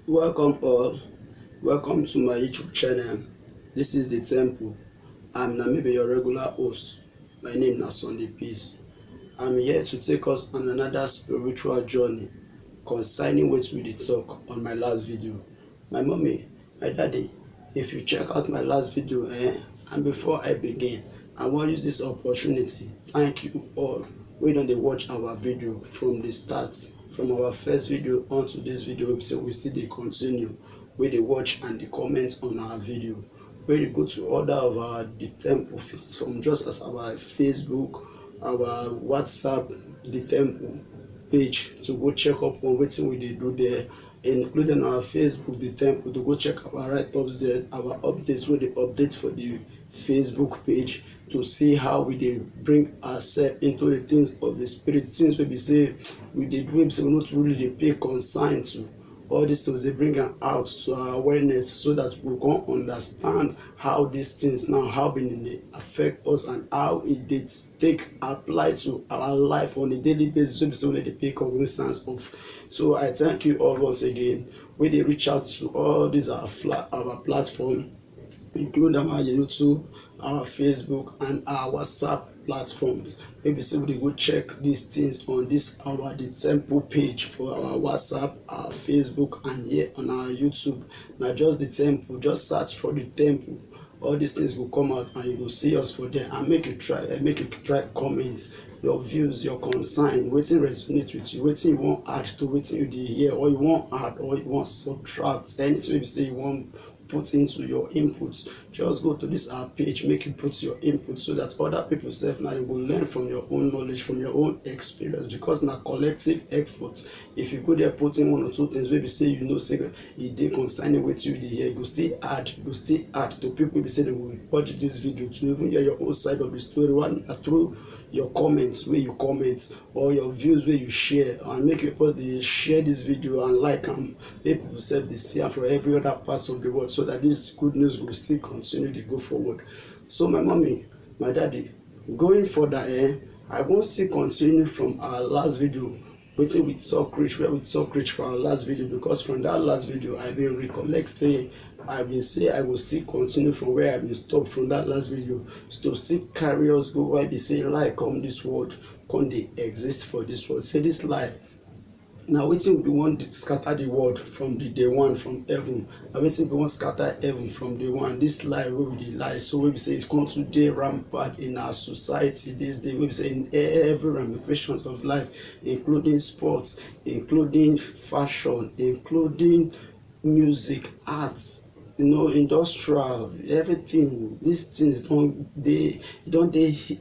Welcome all. Welcome to my YouTube channel. This is the temple. I'm Namibe, your regular host. My name is Sunday Peace. I'm here to take us on another spiritual journey concerning what we did talk on my last video. My mommy, my daddy, if you check out my last video, and before I begin, I want to use this opportunity. Thank you all. We don't watch our video from the start, from our first video onto this video, so we still they continue. We they watch and the comments on our video. We go to other of our the temple feeds from just as our Facebook, our WhatsApp, the temple page to go check up on what we dey do there, including our Facebook, the temple, to go check our write-ups there, our updates wey dey update for the Facebook page to see how we dey bring ourselves into the things of the spirit, things wey be say we dey do wey be say we no too really dey pay concern to. All these things they bring am out to our awareness so that we can understand how these things now, how they affect us and how it did take apply to our life on a daily basis, so they pay cognizance of. So I thank you all once again. When they reach out to all these our platform, including our YouTube, our Facebook, and our WhatsApp platforms. Maybe somebody go check these things on this our the temple page for our WhatsApp, our Facebook, and here on our YouTube. Now just the temple, just search for the temple. All these things will come out and you will see us for there, and make you try comments, your views, your concern, wetin resonate with you, wetin you want add to wetin you dey hear, or you want add or you want subtract, anything wey be say you want put into your inputs. Just go to this our page, make you put your input so that other people self now you will learn from your own knowledge, from your own experience, because na collective effort. If you go there put in one or two things wey be say you know say e dey concerning wetin you dey hear, you go still add to people wey be say they will watch this video to even hear your own side of the story, one through your comments wey you comment or your views wey you share, and make you post dey share this video and like am, make people self dey see am from every other parts of the world, so that this good news will still continue to go forward. So my mommy, my daddy, going further, I won't still continue from our last video, wetin we talk reach, where we talk reach for our last video, because from that last video I been recollect say I will still continue from where I been stop from that last video, to still carry us go where I be say light come this world, come dey exist for this world. Say this light now wetin we want to scatter the world from the day one from heaven, na wetin we want scatter heaven from day one. This lie wey we dey lie, so wey be say it's come to dey rampant in our society this day, wey be say in every ramifications of life, including sports, including fashion, including music, arts, industrial, everything. These things don't dey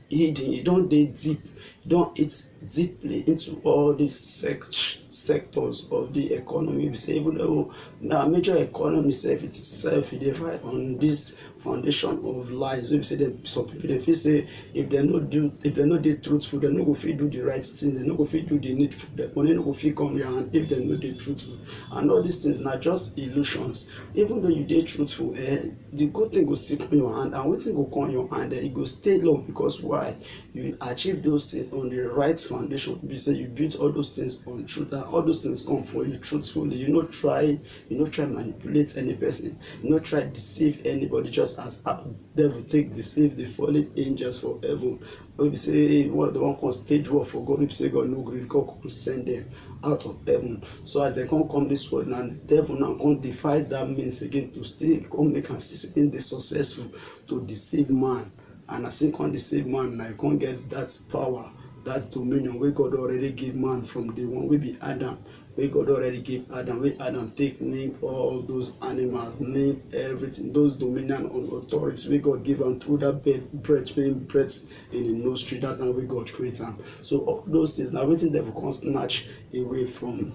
hidden, e don dey deep, e don eat deeply into all these sectors of the economy. We say even though na major economy itself e dey ride on this foundation of lies, wey be say some people dey feel say if dem no dey truthful, dem no go fit do the right thing, dem no go fit do the needful, the money no go fit come their hand if dem no dey truthful. And all these things na just illusions. Even though you dey truthful, the good thing go still come your hand, and wetin go come your hand, e go stay long, because why? You achieve those things on the right foundation. Be say you build all those things on truth, and all those things come for you truthfully. You no try manipulate any person, you no try deceive anybody, just as how devil take deceive the fallen angels for heaven. Wey be say what the one come stage war for God, wey be say God no gree, God come send them out of heaven. So as they come this world, now the devil now come defies that means again to still come make am see dey successful to deceive man. And as he come deceive man, now he come get that power, that dominion wey God already give man from day one, wey be Adam, wey God already give Adam, wey Adam take name all those animals, name everything, those dominion and authority wey God give am through that breath in the nostril. That now wey God create am. So all those things now wetin devil come snatch away from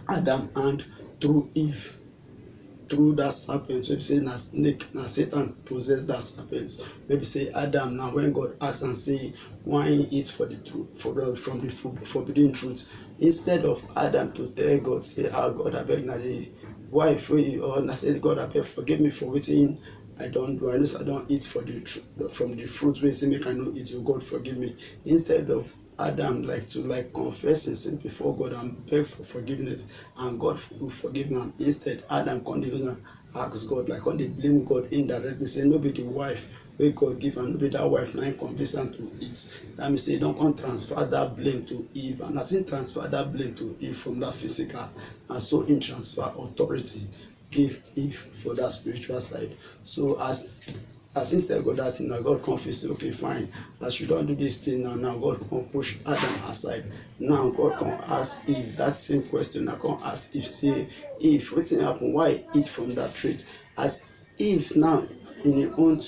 Adam and through Eve, through that serpent, wey be say na snake, na Satan possess that serpent. Wey be say Adam now, when God ask am say why he eat for the truth, from the forbidden truth, instead of Adam to tell God say, God abeg, na the wife wey you, or na say God abeg forgive me for wetin I don't do. I know I don't eat from the fruit wey say make I no eat, you God forgive me. Instead of Adam to confess his sin before God and beg for forgiveness, and God will forgive him. Instead, Adam can't use and ask God, can't they blame God indirectly, say no be the wife wey God give am, no be that wife na him convince am to eat. That means say don't come transfer that blame to Eve, and as him transfer that blame to Eve from that physical, and so him transfer authority give Eve for that spiritual side. So as him tell God that thing, now God come feel say okay fine, as you don do this thing now God come push Adam aside. Now God come ask Eve that same question. Now come ask Eve say, Eve, wetin happen, why eat from that tree? As Eve now in her own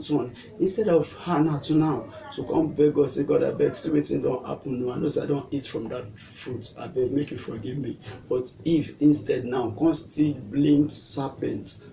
turn, instead of her to come beg God, say God abeg see wetin don happen, no I know say I don eat from that fruit, abeg make you forgive me. But Eve instead now come still blame serpent,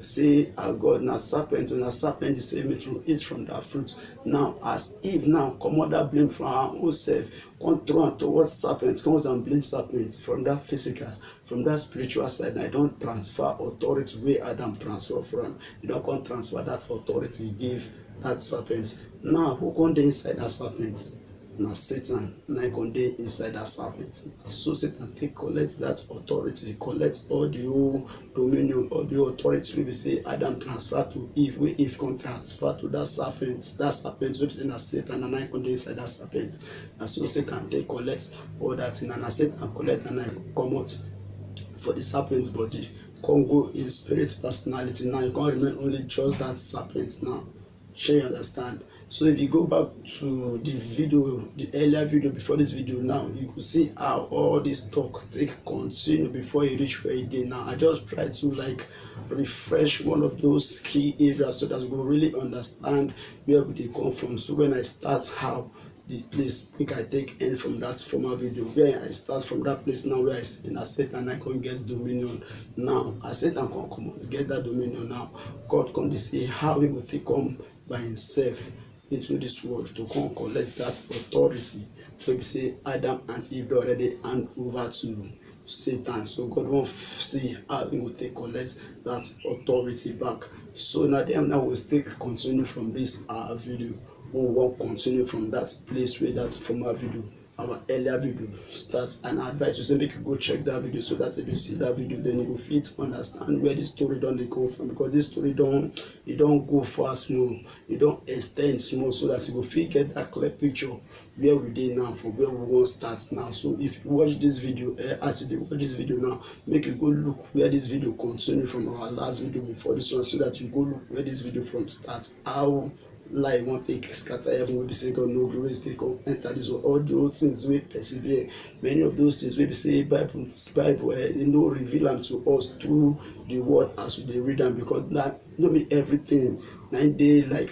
say God na serpent dey save me to eat from that fruit. Now as Eve now comot that blame from her own self, come throw am towards serpent, come and blame serpent from that physical, from that spiritual side. Now e don transfer authority wey Adam transfer from am, e don come transfer that authority give that serpent. Now who come dey inside that serpent? Na Satan na him come dey inside that serpent. So Satan take collect that authority, collect all the whole dominion, all the authority wey be say Adam transfer to Eve, wey Eve come transfer to that serpent wey be say na Satan, and na him come dey inside that serpent. Na so Satan take collect all that thing, and na Satan collect and na him comot for the serpent body, come go in spirit personality. Now you can't remain only just that serpent now. Sure you understand? So if you go back to the video, the earlier video before this video, now you could see how all this talk take continue before you reach where you did now. I just try to refresh one of those key areas so that we will really understand where we dey come from. So when I start how the place make I take end from that former video, where I start from that place now where I say na Satan I can get dominion. Now as Satan can come get that dominion, now God come to say how he will take come by himself into this world to come collect that authority wey be say Adam and Eve already hand over to Satan. So God won't see how he will take collect that authority back. So now them now will still continue from this video. We will continue from that place where that former video, our earlier video starts. And I advise you say make you go check that video, so that if you see that video, then you will fit understand where this story don't come from, because this story don't go far small, it don't extend small, so that you will fit get that clear picture where we dey now for where we want start now. So if you watch this video, as you watch this video now, make you go look where this video continue from our last video before this one, so that you go look where this video from start, how lie won't take scatter heaven, will be say God no grace take come enter this world. All those things we persevere, many of those things we be say Bible they no reveal them to us through the word as we read them, because that no be everything 9 day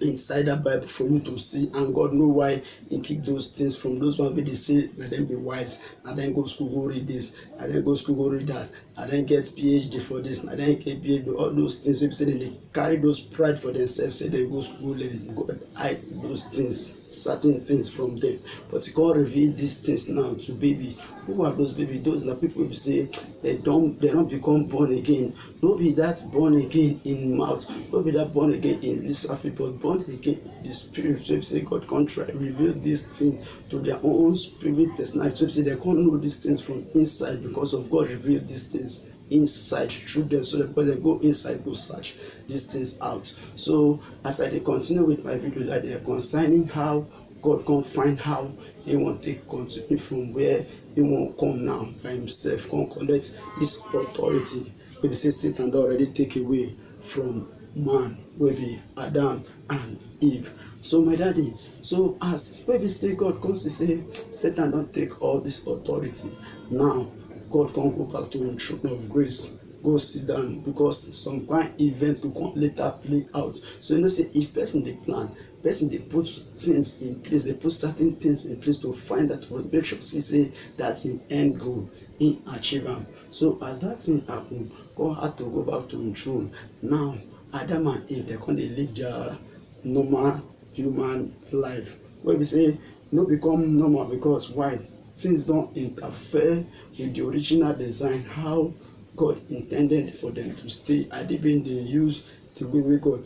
inside that Bible for you to see, and God know why he keep those things from those ones. But they say let them be wise, and then go school go read this, and then go school go read that, and then get PhD for this, and then get PhD, all those things. We say they carry those pride for themselves, say they go school and God hide those things, certain things from them. But he can't reveal these things now to baby. Who are those baby? Those are people who say they don't become born again. No be that born again in mouth, no be that born again in this life, but born again in the spirit. So say God can't try reveal these things to their own spirit personality. So say they can't know these things from inside, because of God reveal these things inside through them. So that when they go inside, go search these things out. So as I continue with my video, that they are concerning how God can find how he want to continue from where he won't come now by himself, can collect this authority. Maybe say Satan already take away from man, will be Adam and Eve. So my daddy, so as maybe say God comes to say Satan don't take all this authority, now God can go back to the throne of grace, go sit down, because some kind event could come later play out. So you know say if person they plan, person they put things in place, they put certain things in place to find that, to make sure say that's in end goal in achieve them. So as that thing happen, God had to go back to the throne. Now Adam and Eve, they can't live their normal human life, where we say no become normal, because why? Things don't interfere with the original design, how God intended for them to stay. I did been they use the way wey God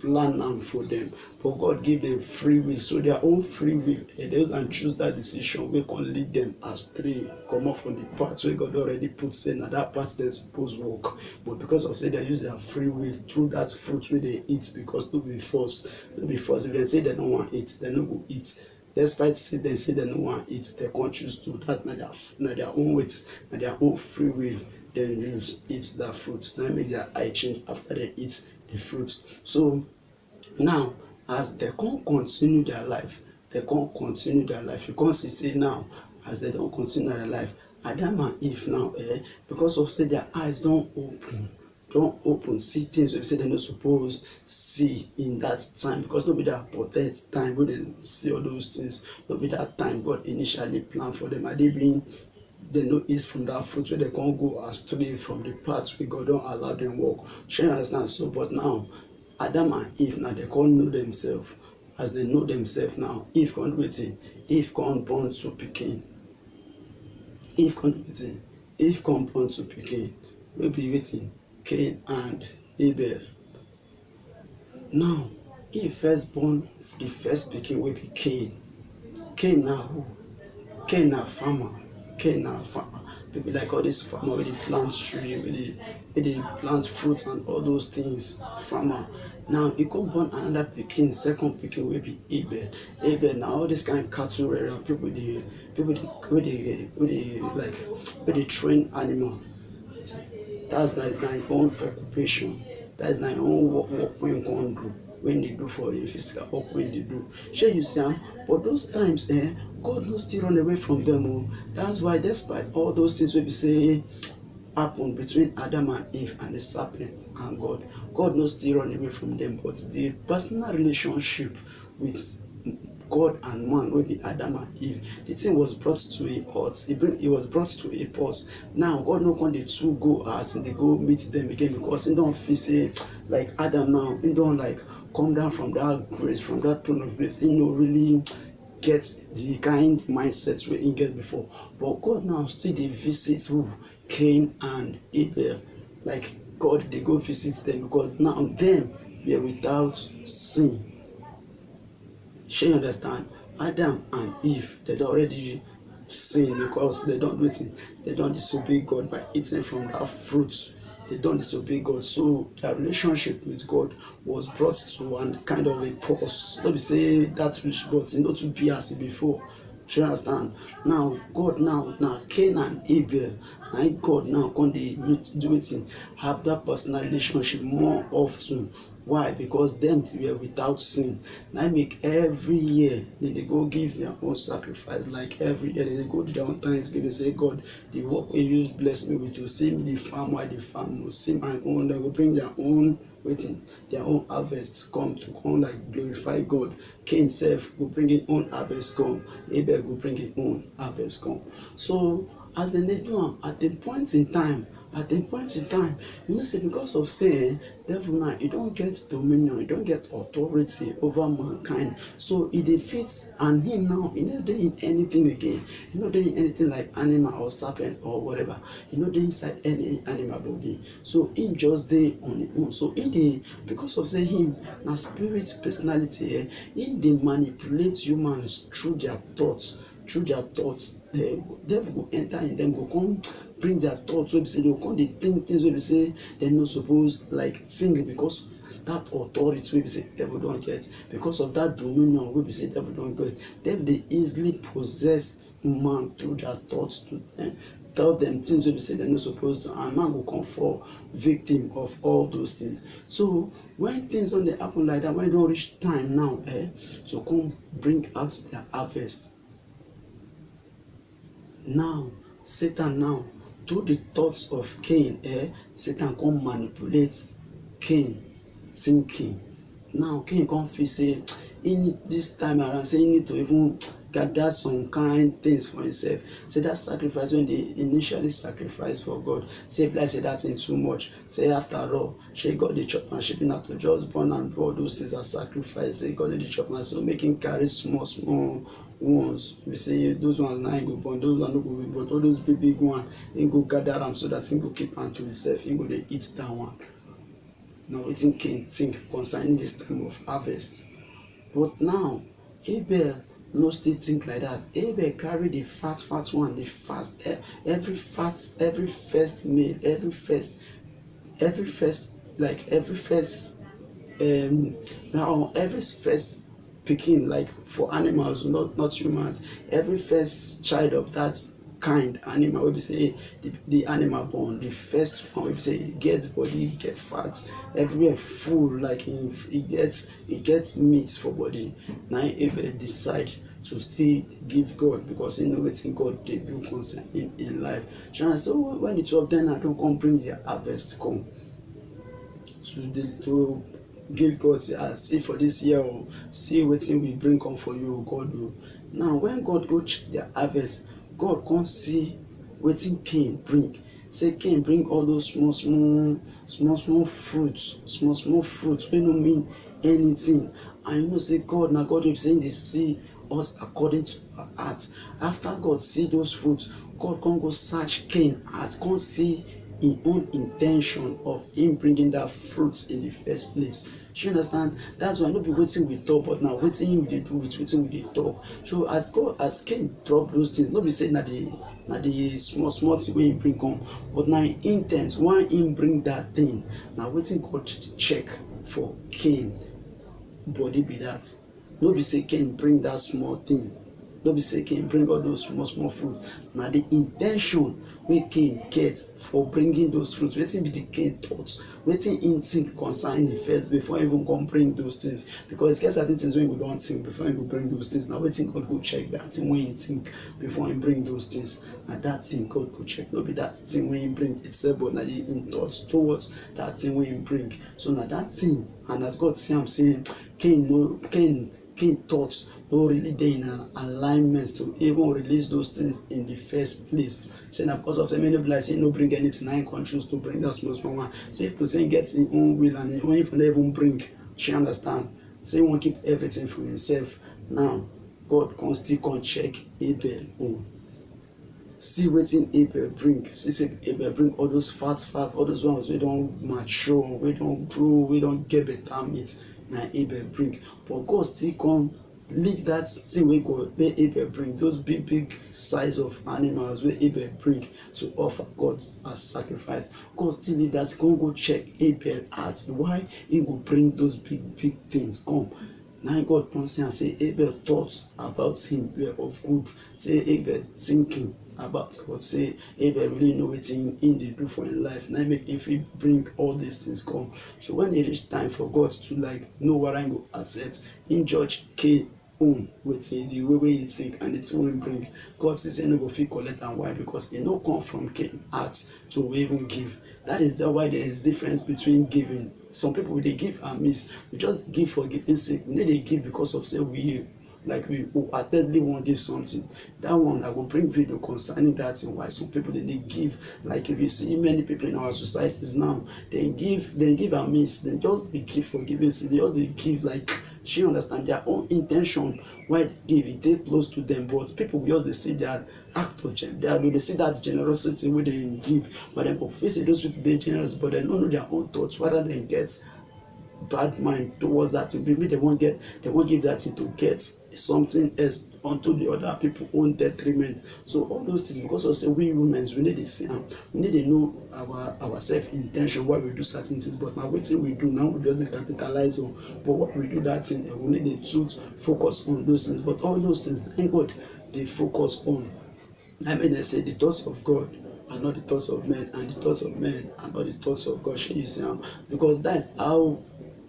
plan am for them. But God give them free will, so their own free will, they and choose that decision wey can lead them astray, comot from the path wey God already put say na that path dem suppose walk. But because of say dem use their free will through that fruit wey dem eat, because no be force, if dem say dem no wan eat, dem no go eat. Despite say dem no wan eat, dem come choose to. That na their own weight, na their own free will dem use eat that fruit. Na make their eye change after dem eat the fruit. So now, as dem come continue their life, you come see say now, as dem don continue their life, Adam and Eve now, because of say their eyes don open, see things wey say dem no suppose see in that time, because no be that important time wey dem see all those things, no be that time God initially plan for them. And they no eat from that fruit wey dem come go astray from the path wey God don allow them walk. Shey you understand? So but now, Adam and Eve now, they come know themselves. As they know themselves now, Eve come do wetin? Eve come born two pikin. Eve come do wetin? Eve come born two pikin wey be wetin? Cain and Abel. Now, Eve first born the first pikin wey be Cain. Cain na who? Cain na farmer. People like all this farmer wey dey plant tree, wey dey plant fruits and all those things. Farmer. Now he come born another pikin, second pikin wey be Abel. Abel na all this kind cattle area. People dey train animal. That's like my own occupation. That's my own work wey you come do. When they do for a physical work, when they do. Shey you see am? But those times, God no still run away from them. Oh. That's why, despite all those things wey be say happen between Adam and Eve and the serpent and God, God no still run away from them. But the personal relationship with God and man, wey be Adam and Eve, the thing was brought to a halt. It was brought to a pause. Now God no come dey too go as they go meet them again, because he don't feel say like Adam now, he don't like come down from that grace, from that throne of grace. He no really get the kind mindset wey he get before. But God now still dey visit who? Cain and Abel. Like God they go visit them, because now them were without sin. Shey you understand? Adam and Eve, they don already sin, because they don't disobey God by eating from that fruit. They don't disobey God. So their relationship with God was brought to and kind of a pause. Let me say that rich, but not to be as before. You understand? Now God now Cain and Abel, now God now come dey do wetin? Have that personal relationship more often. Why? Because them were without sin. Now make every year they go give their own sacrifice. Like every year they go to their own thanksgiving, say God, the work we use bless me with, to see the farm while the farm will see my own. They will bring their own their own harvest come like glorify God. Cain self will bring his own harvest come. Abel will bring his own harvest come. So as they do am, at a point in time, you know, say because of sin, devil now, you don't get dominion, you don't get authority over mankind. So he defeats, and him now, he not doing anything again. He not doing anything like animal or serpent or whatever. He not doing inside any animal body. So him just dey on his own. So because of say him na spirit personality, him dey manipulate humans through their thoughts. Devil go enter in them, go come bring their thoughts wey be say they go come dey think things wey be say they no suppose like think, because of that authority wey be say devil don get, because of that dominion wey be say devil don get. Devil dey easily possess man through their thoughts to tell them things wey be say they no suppose to, and man go come fall victim of all those things. So when things don dey happen like that, when e don reach time now to come bring out their harvest, now Satan now, through the thoughts of Cain, Satan come manipulate Cain thinking. Now Cain come feel say he need this time around, say he need to even gather some kind things for himself. Say that sacrifice when they initially sacrifice for God, say like say that thing too much. Say after all, she God the chop and she be not to just burn and do all those things as sacrifice. Say God the chop and so make him carry small ones. We say those ones now he go burn, those ones no go be, but all those big one he go gather them so that he go keep am to himself. He go dey eat that one. Now wetin Cain think concerning this time of harvest. But now Abel no still think like that. Abel carry the fat one, the fast every fast, every first meal, every first like every first now every first pikin, like for animals, not humans, every first child of that kind animal wey be say the animal born, the first one wey be say e get body, e get fat, everywhere full, like e get meat for body. Na Abel decide to still give God, because he know wetin God dey do concerning in life. So when the two of them now don come bring their harvest come to give God, say see for this year, or see wetin we bring come for you, God o. Now when God go check their harvest, God come see wetin Cain bring. Say Cain bring all those small fruits wey no mean anything. And you know say God na God wey be say him dey see us according to our heart. After God see those fruits, God come go search Cain heart, come see him own intention of him bringing that fruit in the first place. You understand? That's why no be wetin we talk, but now wetin we dey do with wetin we dey talk. So as Cain drop those things, no be say na the small thing wey him bring come, but na him intent why him bring that thing. Na wetin God check for Cain body be that. No be say Cain bring that small thing, no be say Cain bring all those small fruits. Na the intention wey Cain get for bringing those fruits. Wetin be the Cain thoughts, wetin him think concerning the first before he even come bring those things. Because e get certain things wey we don think before he go bring those things. Na wetin God go check, that thing wey him think before he bring those things. Na that thing God go check, no be that thing wey him bring itself, but na the him thoughts towards that thing wey him bring. So na that thing. And as God see am say Cain thoughts no really dey in alignment to even release those things in the first place. Say na because of say many people like say no bring anything, na him come choose to bring that small one. Say if to say him get him own will, and him if no even bring, she understand. Say he wan keep everything for himself. Now God come check Abel own. See wetin Abel bring. See say Abel bring all those fat, all those ones wey don mature, wey don grow, wey don get better meat. Na Abel bring. But God still come leave that thing wey Abel bring, those big size of animals wey Abel bring to offer God as sacrifice. God still leave that, come go check Abel heart, why he go bring those big things come. Now God come see and say Abel thoughts about him were of good. Say Abel thinking about God, say Abel really know wetin him dey do for him life. Now make him fit bring all these things come. So when e reach time for God to know what I go accept, him judge Cain own wetin the way wey him think and the thing wey him bring. God say no go fit collect am. Why? Because e no come from Cain heart to even give. That is why there is difference between giving. Some people dey give and miss. We just give for giving sake. We no dey give because of say we wholeheartedly wan give something. That one I go bring video concerning that thing, why some people they give. Like if you see many people in our societies now, they give and miss. They just they give for giving sake. They just they give like, she understand their own intention why they give it, they close to them. But people just they see their act of they see that generosity where they give, but then obviously those people they generous, but they don't know their own thoughts, whether they get bad mind towards that thing. Maybe they won't give that thing to get something else onto the other people own detriment. So all those things, because of say we humans, we need to see we need to know our self intention why we do certain things. But now wetin we do now, we just capitalize on. But why we do that thing, we need to focus on those things. But all those things, thank God, they focus on. I mean, I say the thoughts of God are not the thoughts of men, and the thoughts of men are not the thoughts of God. You see, because that's how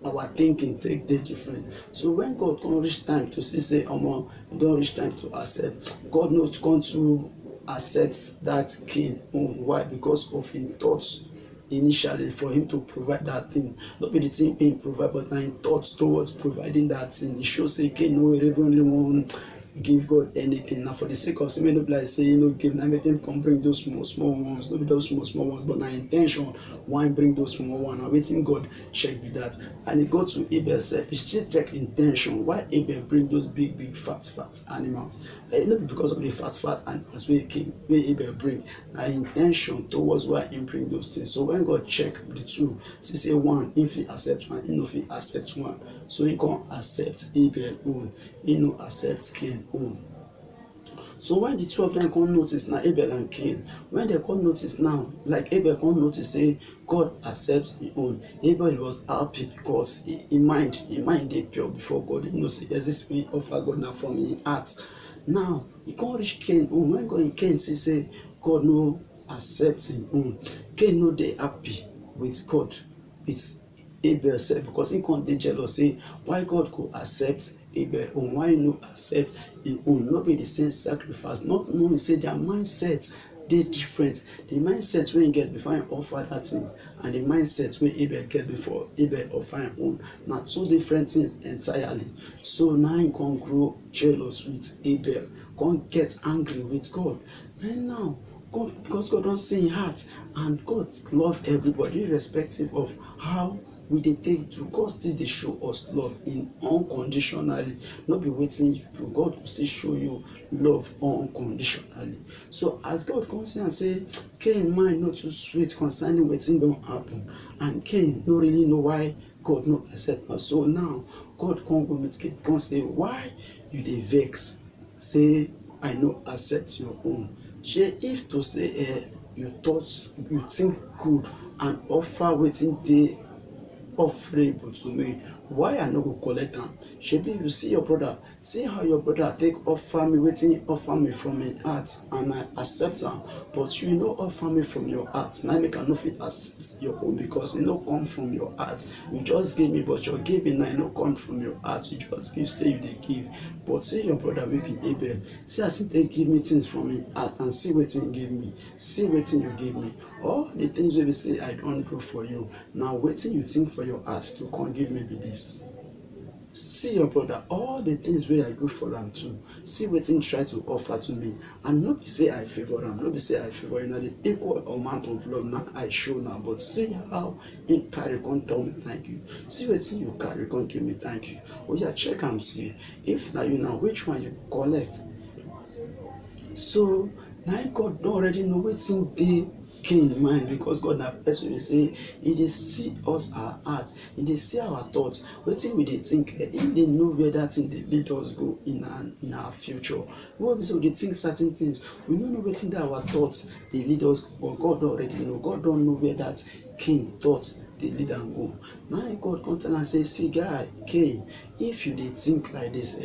our thinking take dey different. So when God come reach time to see say omo, e don reach time to accept, God no come to accept that Cain own. Why? Because of him thoughts initially for him to provide that thing. Not be the thing him provide, but na him thoughts towards providing that thing. It shows say Cain no even really want give God anything. Now for the sake of say make no be like say give, now make him come bring those small ones, no be those small ones, but na intention why bring those small ones. Na wetin God check be that. And he go to Abel sef, he still check intention why Abel bring those big fat animals. No be because of the fat animals wey Abel bring, na intention towards why him bring those things. So when God check the two, see say one him fit accept one, him no fit accept one, so he come accept Abel own, he no accept Cain own. So when the two of them come notice, now Abel and Cain, when they come notice now, like Abel come notice say God accepts his own, Abel was happy because he mind dey pure before God. He know say yes, this way offer God now from his heart. Now he come reach Cain own. When God Cain say God no accept his own, Cain no dey happy with God, with Abel sef, because he can't dey jealous say why God go accept Abel own, why no accept his own. No be the same sacrifice, not knowing say their mindset dey different. The mindset wey he get before he offer that thing and the mindset wey Abel get before Abel offer him own na two different things entirely. So now he come grow jealous with Abel, come get angry with God. And now God, because God don see him heart, and God love everybody irrespective of how we dey take do. God still dey show us love in unconditionally, no be wetin you do, God go still show you love unconditionally. So as God come see am say Cain mind no too sweet concerning wetin don happen, and Cain no really know why God no accept am. So now God come go meet Cain, come say why you dey vex say I no accept your own. Shey if to say you think good and offer wetin dey offerable to me, why I no go collect am? Shebi you see your brother, see how your brother take offer me wetin he offer me from him heart and I accept am, but you no offer me from your heart. Na make I no fit accept your own, because e no come from your heart. You just give me, but your giving na e no come from your heart. You just give say you dey give. But see your brother wey be Abel, see as he take give me things from him heart, and see wetin he give me, see wetin you give me. All the things wey be say I don do for you, now wetin you think for your heart to come give me be this. See your brother, all the things wey I do for am too, see wetin try to offer to me, and no be say I favor am, no be say I favor you. Na the equal amount of love now I show now, but see how him carry come tell me thank you. See wetin you carry come give me thank you. Oya check am see, if na you now, which one you collect? So na God don already know wetin dey Cain mind, because God na person wey say he dey see us, our heart, he dey see our thoughts, wetin we dey think. He dey know where that thing dey lead us go in our future. When we say we dey think certain things, we no know wetin dey our thoughts dey lead us go, but God already know. God don know where that Cain thoughts dey lead am go. Now God come tell am say, see guy Cain, if you dey think like this,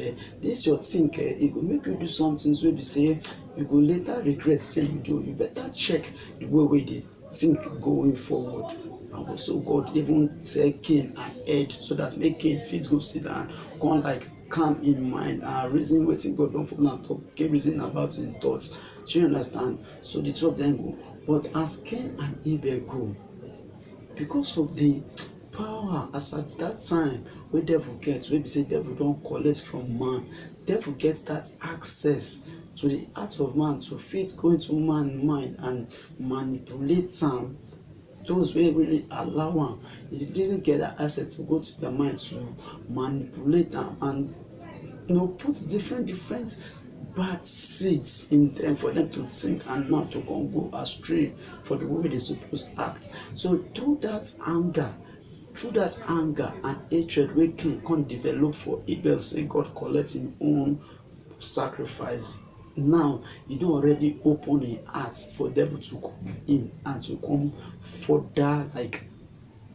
this your think, e go make you do some things wey be say you go later regret say you do. You better check the way wey dey think going forward. And also God even tell Cain ahead, so that make Cain fit go sit down, come like calm in mind and reason wetin God don follow am talk, okay, reason about him thoughts. Do you understand? So the two of them go, but as Cain and Abel go, because of the power as at that time wey devil get, wey be say devil don collect from man, devil get that access to the heart of man to fit go into man mind and manipulate am. Those wey really allow am, he didn't get that access to go to their mind to manipulate am and put different bad seeds in them for them to think and not to come go astray for the way they suppose act. So through that anger and hatred wey Cain come develop for Abel, say God collect him own sacrifice. Now he don already open his heart for devil to come in and to come further like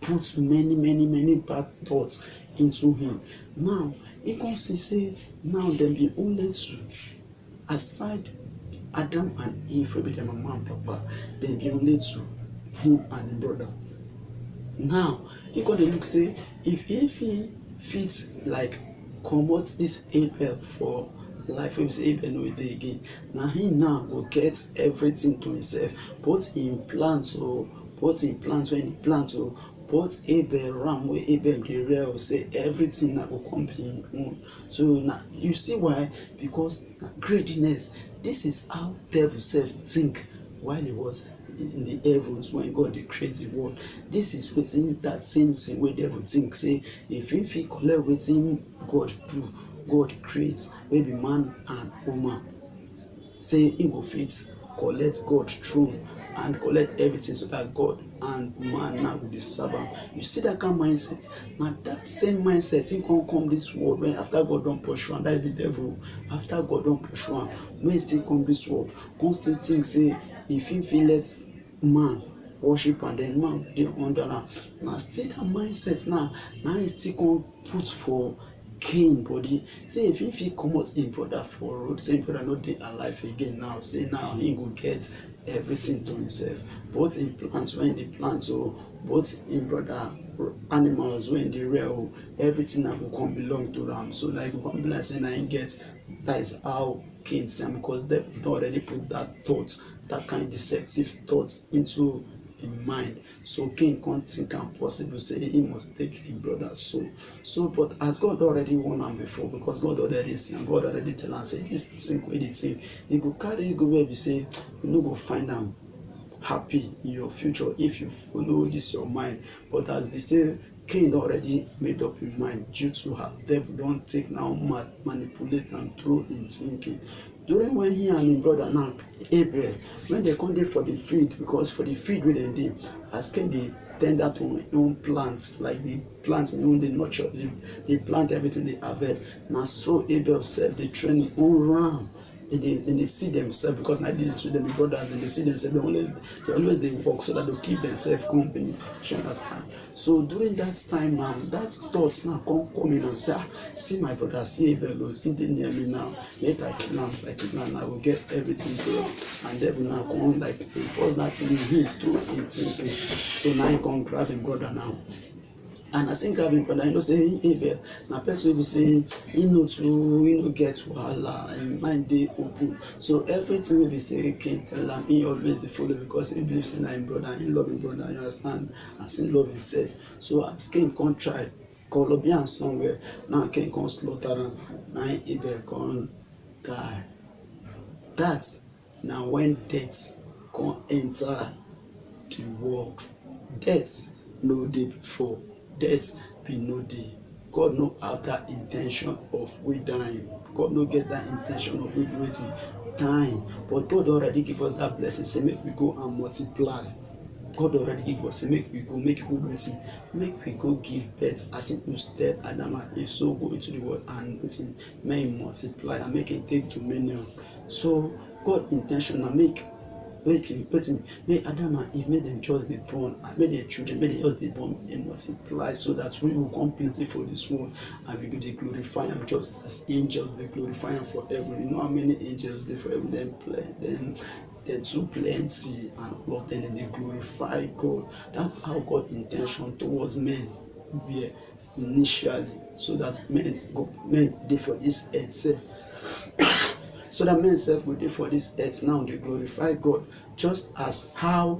put many bad thoughts into him. Now he come see say now dem be only two, aside Adam and Eve wey be their mama and papa, dem be only two, him and him brother. Now he come dey look say if he fit like comot this Abel for life, wey be say Abel no dey again, na him now go get everything to himself, both him plans when he plant, but Abel ram wey Abel dey rear say everything na go come be him own. So now you see why? Because greediness. This is how devil self think while he was in the heavens when God dey create the world. This is wetin that same thing wey devil think say if him fit collect wetin God do, God create, wey be man and woman, say him go fit collect God throne and collect everything so that God and man now go dey serve am. You see that kind mindset? Na that same mindset him come this world when after God don pursue am. That is the devil. After God don pursue am, when he still come this world, come still think say if him fit let man worship and then man dey under am. Na still that mindset now na him still come put for Cain body. Say if him fit comot him brother for road, say him brother no dey alive again now, say now him go get everything to himself. Both him plants wey him dey plant, so both him brother animals wey him dey rear, everything na go come belong to am. So like go come be like say na him get. That is how Cain see am, because devil don already put that thought, that kind deceptive thought into him mind. So Cain can't think am possible say he must take him brother soul. So but as God already warn am before, because God already see am, God already tell am say this thing wey dey think, he go carry you go where be say you no go find am happy in your future if you follow this your mind. But as be say Cain already made up him mind due to how devil don take now manipulate am through him thinking. During when he and him brother now Abel, when they come dey for the field, because for the field wey dem dey, as Cain dey tender to him own plants, like the plants him own dey nurture, dey plant everything dey harvest, na so Abel sef dey train him own ram. Dem dey see themselves, because na these two dem be brothers, dem dey see themselves, they always dey work so that they keep themselves company. You understand? So during that time now, that thought now come in and say, see my brother, see Abel, he dey near me now, make I kill am. If I kill am, I will get everything to him. And devil now come like enforce that thing in him through him thinking. So now he come grab him brother now. And as him grab him brother, you know say Abel na person wey be say he no get wahala, him mind dey open. So everything wey be say Cain tell am, he always dey follow, because he believe say na him brother, he love him brother, you understand, as he love himself. So as Cain come try Colombian somewhere, now Cain come slaughter am, na Abel come die. That na when death come enter the world. Death no dey before, death be no dey. God no have that intention of we dying. God no get that intention of we waiting dying. But God already give us that blessing, say make we go and multiply. God already give us, say make we go waiting, make we go give birth, as him use tell Adam and Eve, so go into the world and waiting, make him multiply and make him take dominion. So God intention na make Adam and Eve, make them just dey born, and make their children, make them just dey born, make them multiply, so that we will come plenty for this world, and we go dey glorify am just as angels dey glorify am for heaven. You know how many angels dey for heaven? Dem too plenty, and all of them dey glorify God. That's how God intention towards men were initially, so that men go dey for this earth sef. So that men self go dey for this earth now, they glorify God, just as how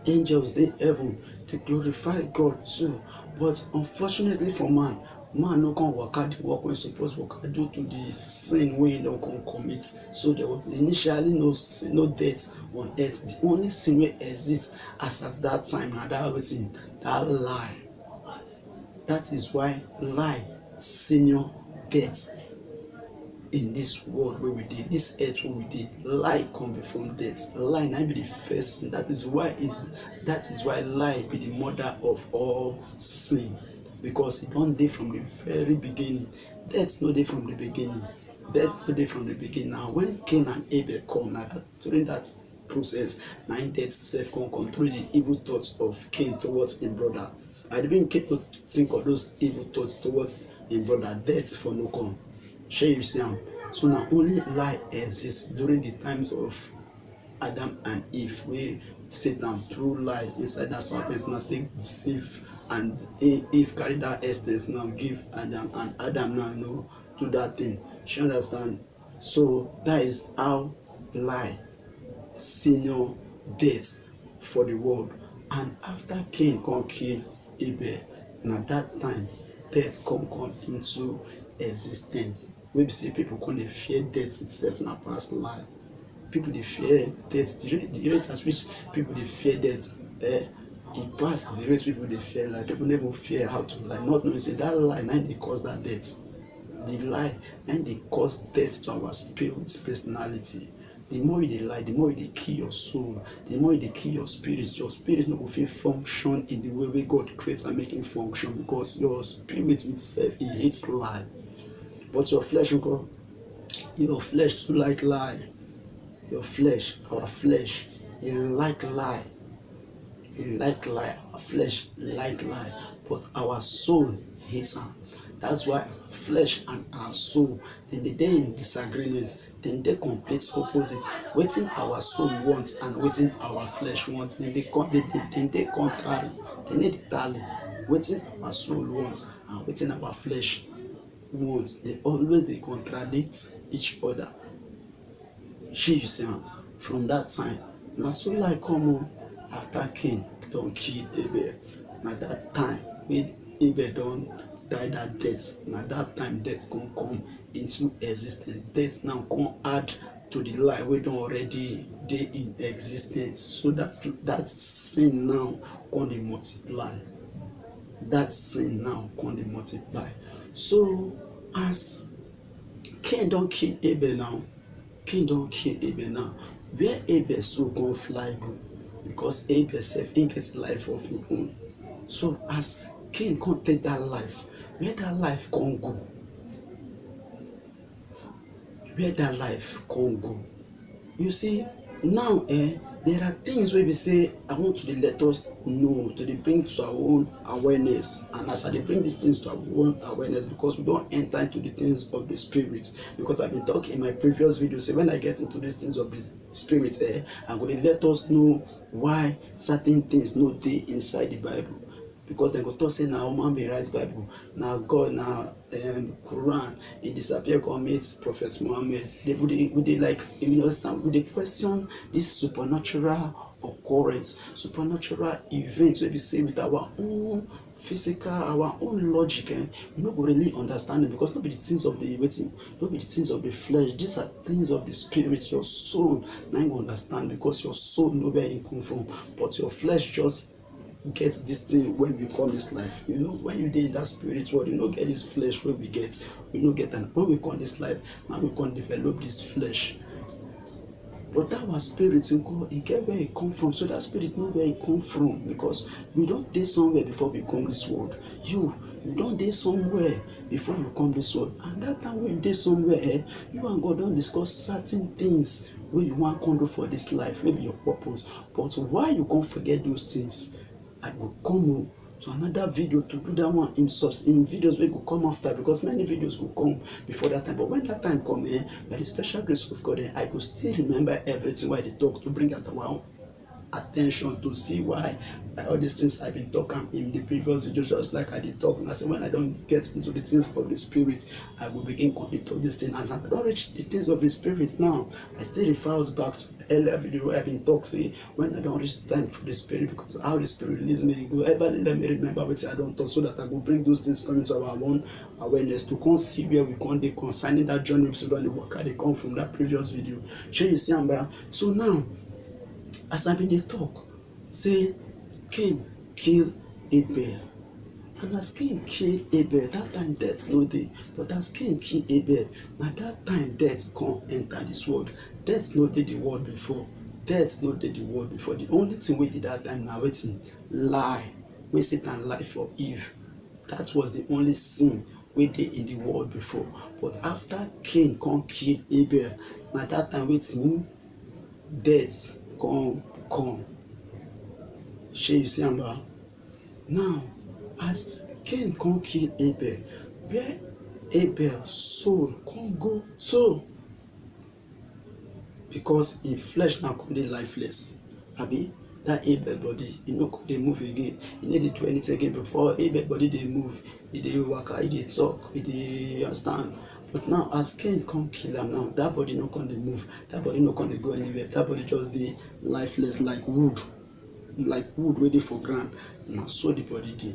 angels dey heaven, they glorify God too. But unfortunately for man no come waka the work wey suppose waka due to the sin wey he don come commit. So there was initially no sin, no death on earth. The only sin wey exist as at that time na that wetin, that lie. That is why lie senior death in this world where we did, this earth where we did. Lie come from death. Lie na be the first sin. That is why lie be the mother of all sin, because it don't dey from the very beginning. Death no dey from the beginning. Death no dey from the beginning. Now when Cain and Abel come, now during that process, now death self come through the evil thoughts of Cain towards his brother. I didn't think of those evil thoughts towards his brother. Death for no come. Share you see am. So now only lie exists during the times of Adam and Eve, where Satan through lie inside that serpent now take deceive, and Eve carry that essence now give Adam, and Adam now know do that thing. You understand? So that is how lie senior death for the world. And after Cain come kill Abel, na that time death come into existence. Wey be say people come dey fear death itself na pass life. People dey fear death. The rate at which people dey fear death, e pass the rate people dey fear life. People no even fear how to lie, not knowing say that lie na dey cause that death. The lie na dey cause death to our spirit personality. The more you dey lie, the more you dey kill your soul, the more you dey kill your spirit no go fit function in the way wey God create and make it function, because your spirit itself, e hates lie. But your flesh too like lie. Your flesh, our flesh, e like lie. E like lie. Our flesh like lie. But our soul hates am. That's why flesh and our soul, dem dey in disagreement. Dem dey complete opposite. Wetin our soul wants and wetin our flesh wants, dem dey contrary. Dem dey tally. Wetin our soul wants and wetin our flesh wants, they always dey contradict each other. Shey you see am? From that time, na so lie come after Cain don kill Abel. Na that time wey Abel don die that death, na that time death come into existence. Death now come add to the lie wey don already dey in existence, so that sin now come dey multiply. That sin now come dey multiply. So as Cain don kill Abel now, where Abel soul come fly go? Because Abel sef, him get life of him own. So as Cain come take that life, where that life come go? Where that life come go? You see, now there are things wey be say I want to let us know, to bring to our own awareness. And as I bring these things to our own awareness, because we don't enter into the things of the spirit. Because I've been talking in my previous video, say when I get into these things of the spirit, I'm going to let us know why certain things no dey inside the Bible. Because they go talk say na human being write Bible, na God, na Quran, e disappear come meet Prophet Muhammad. They would like, you understand, would they question this supernatural occurrence, supernatural events wey be say with our own physical, our own logic, you no go really understand it, because no be the things of the waiting, no be the things of the flesh. These are things of the spirit. Your soul na go understand, because your soul know where it come from, but your flesh just get this thing when we call this life. You know, when you dey in that spirit world, you no get this flesh where we no get, and when we call this life, now we can develop this flesh. But that was spirit in God, it get where it come from, so that spirit know where it come from, because we don't dey somewhere before we come this world. You don't dey somewhere before you come this world, and that time when you dey somewhere, you and God don't discuss certain things where you want to do for this life, maybe your purpose. But why you can't forget those things? I will come to another video to do that one in videos wey go come after, because many videos will come before that time. But when that time come, by the special grace of God, I will still remember everything why they talk, to bring out our own attention, to see why all these things I've been talking in the previous video, just like I did talk. And I said, when I don't get into the things of the spirit, I will begin to talk this thing. As I don't reach the things of the spirit now, I still refer us back to the earlier video where I've been talking, when I don't reach the time for the spirit, because how the spirit leads me, go ever let me remember what I don't talk, so that I will bring those things coming to our own awareness, to come see where we come dey concerning that journey, so that the work they come from that previous video. Sure, you see, so now, as I've been talk, say Cain kill Abel. And as Cain kill Abel, that time death no dey. But as Cain kill Abel, now that time death come enter this world. Death no dey the world before. Death no dey the world before. The only thing we did that time now, waiting, lie. We Satan lie for Eve. That was the only sin we did in the world before. But after Cain come kill Abel, now that time waiting, death come. Shey you see am? Now, as Cain come kill Abel, where Abel's soul come go to? Because in flesh now come dey lifeless. Abi, that Abel body, e no come dey move again. E no dey do anything again. Before Abel body dey move, e dey waka, e dey talk, e dey understand. But now, as Cain come kill am now, that body no come dey move, that body no come dey go anywhere. That body just dey lifeless, like wood. like wood wey dey for ground, na so the body dey.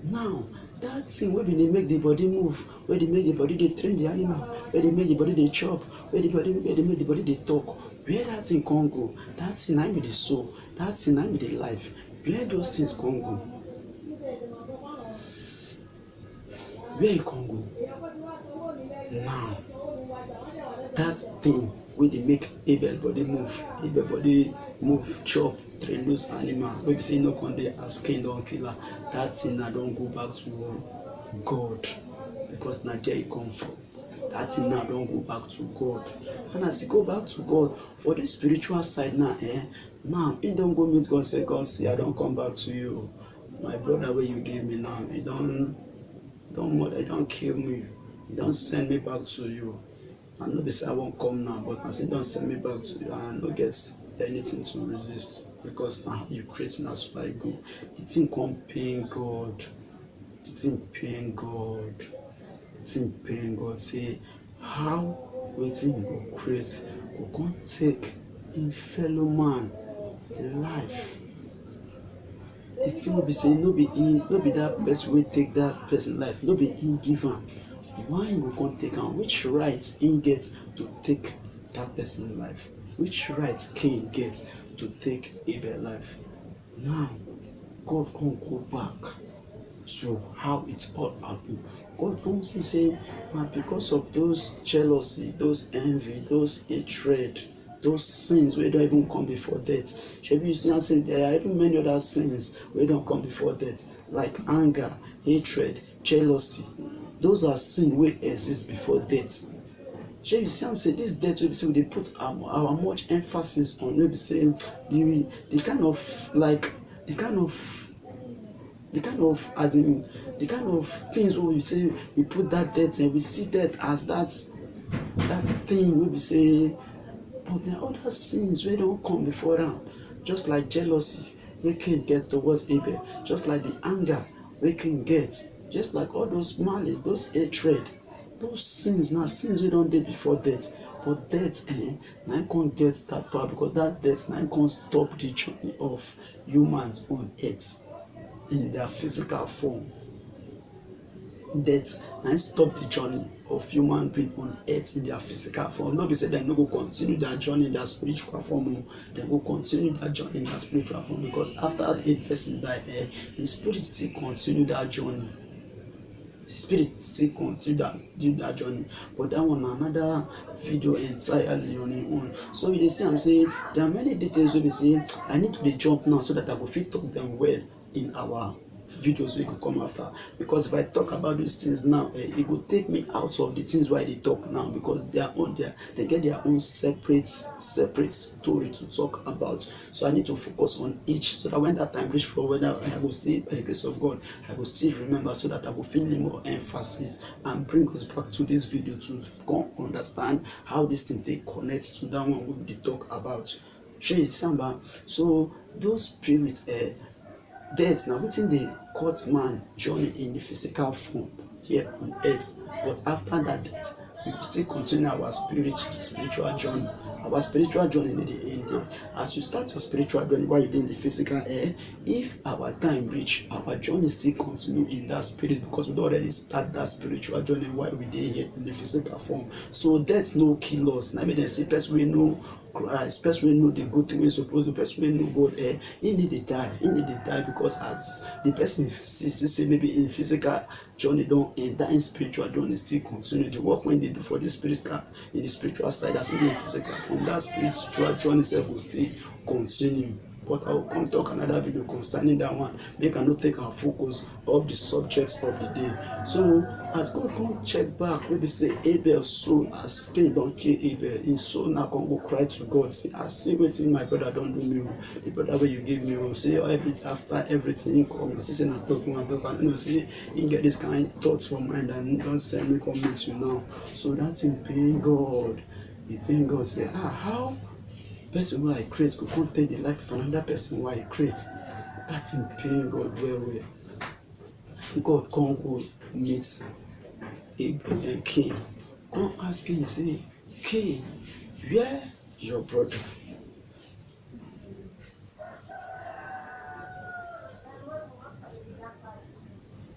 Now that thing wey bin dey make the body move, wey dey make the body dey train the animal, wey dey make the body dey chop, wey dey make the body dey talk, where that thing come go? That thing na be the soul, that thing na be the life. Where those things come go? Where e come go? Now that thing wey dey make Abel body move, chop, train those animal, wey be say no come dey as Cain don kill her, that thing na don go back to God, because na there e come from. That thing now don go back to God, and as e go back to God for the spiritual side now, now he don go meet God, say, God, see, I don come back to you. My brother wey you give me now, he don kill me, he don send me back to you. I no be say I won't come now, but as he don send me back to you, and I no get anything to resist, because now you create me, that's why I go. The thing come pain God. The thing pain God. The thing pain God. Say how wetin go create go come take in fellow man life. The thing will be saying no be that person wey take that person life, no be him give am. Why you go come take am? Which right he get to take that person life? Which right Cain get to take Abel life? Now God come go back to how it all happened. God come see say, man, because of those jealousy, those envy, those hatred, those sins wey don't even come before death. Shebi you see am say there are even many other sins wey don't come before death, like anger, hatred, jealousy. Those are sins wey exist before death. Shey you see am say this death wey be say we dey put our much emphasis on, wey be say the kind of things wey we say we put that death, and we see death as that thing wey be say, but there are other sins wey don come before am, just like jealousy wey Cain get towards Abel, just like the anger wey Cain get, just like all those malice, those hatred, those sins na sins wey don dey before death. But death na im come get that power, because that death na im come stop the journey of humans on earth in their physical form. Death na im stop the journey of human being on earth in their physical form. No be say dem no go continue their journey in their spiritual form, dem go continue their journey in their spiritual form, because after a person die, his spirit still continue that journey. The spirit still continue that journey, but that one na another video entirely on im own. So you dey see am say there are many details wey be say I need to dey jump now, so that I go fit talk them well in our videos wey go come after. Because if I talk about those things now, it go take me out of the things why they talk now, because they get their own separate story to talk about. So I need to focus on each, so that when that time reach for whether I go still, by the grace of God, I go still remember, so that I go feel more emphasis and bring us back to this video to come understand how this thing they connect to that one we dey talk about. Shey you see am? So those spirits, death na wetin dey cut man journey in the physical form here on earth, but after that death we go still continue our spiritual journey. Our spiritual journey no dey end there. As you start your spiritual journey while you dey in the physical, if our time reach, our journey still continue in that spirit, because we don already start that spiritual journey while we dey here in the physical form. So death no kill us. Na make dem say person wey know Christ, person wey know the good thing wey suppose do, person wey know God, he need to die, because as the person still say maybe in physical journey don end, that in spiritual journey still continue. The work when they do for the spiritual, in the spiritual side, as in the physical form, that spiritual journey itself will still continue. But I will come talk another video concerning that one. Make I not take our focus of the subjects of the day. So as God come check back, maybe say Abel's soul, as Cain don't kill Abel, his soul now come go cry to God. Say, I see wetin my brother don't do me. The brother where you give me, say after everything come, I say na talking about, I know say he get this kind of thoughts for mind and don't send me come meet you now. So that's in pain God. In pain God say, how person wey I create go come take the life of another person wey I create? That's in pain God well. God come go meet Abel and Cain. Come ask him, say, Cain, where your brother?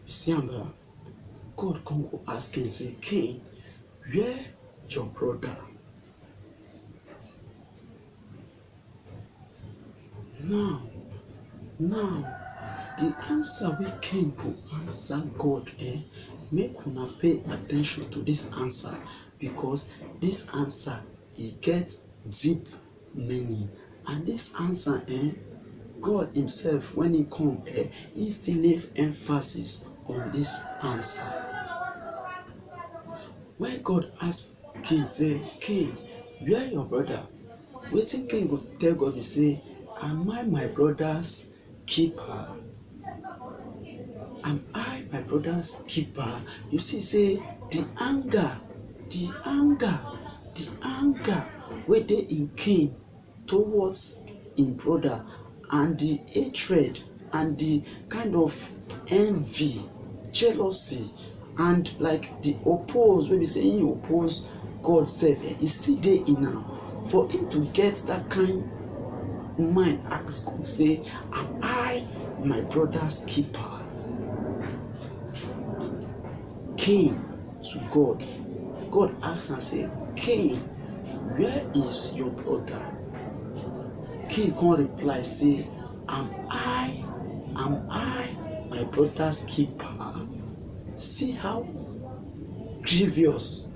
see am ba, God come go ask Cain say, Cain, where your brother? Now, now, the answer wey Cain go answer God, make una pay at ten tion to this answer, because this answer e get deep meaning. And this answer, God himself when he come, he still leave emphasis on this answer. When God ask Cain say, Cain, where your brother? Wetin Cain go tell God be say, am I my brother's keeper? Am I my brother's keeper? You see say the anger wey dey in Cain towards im brother, and the hatred and the kind of envy, jealousy, and like the oppose wey be say he oppose God sef, e still dey in am. For him to get that kind mind, ask God say, am I my brother's keeper? Cain to God, God ask am say, Cain, where is your brother? Cain come reply say, am I my brother's keeper? See how grievous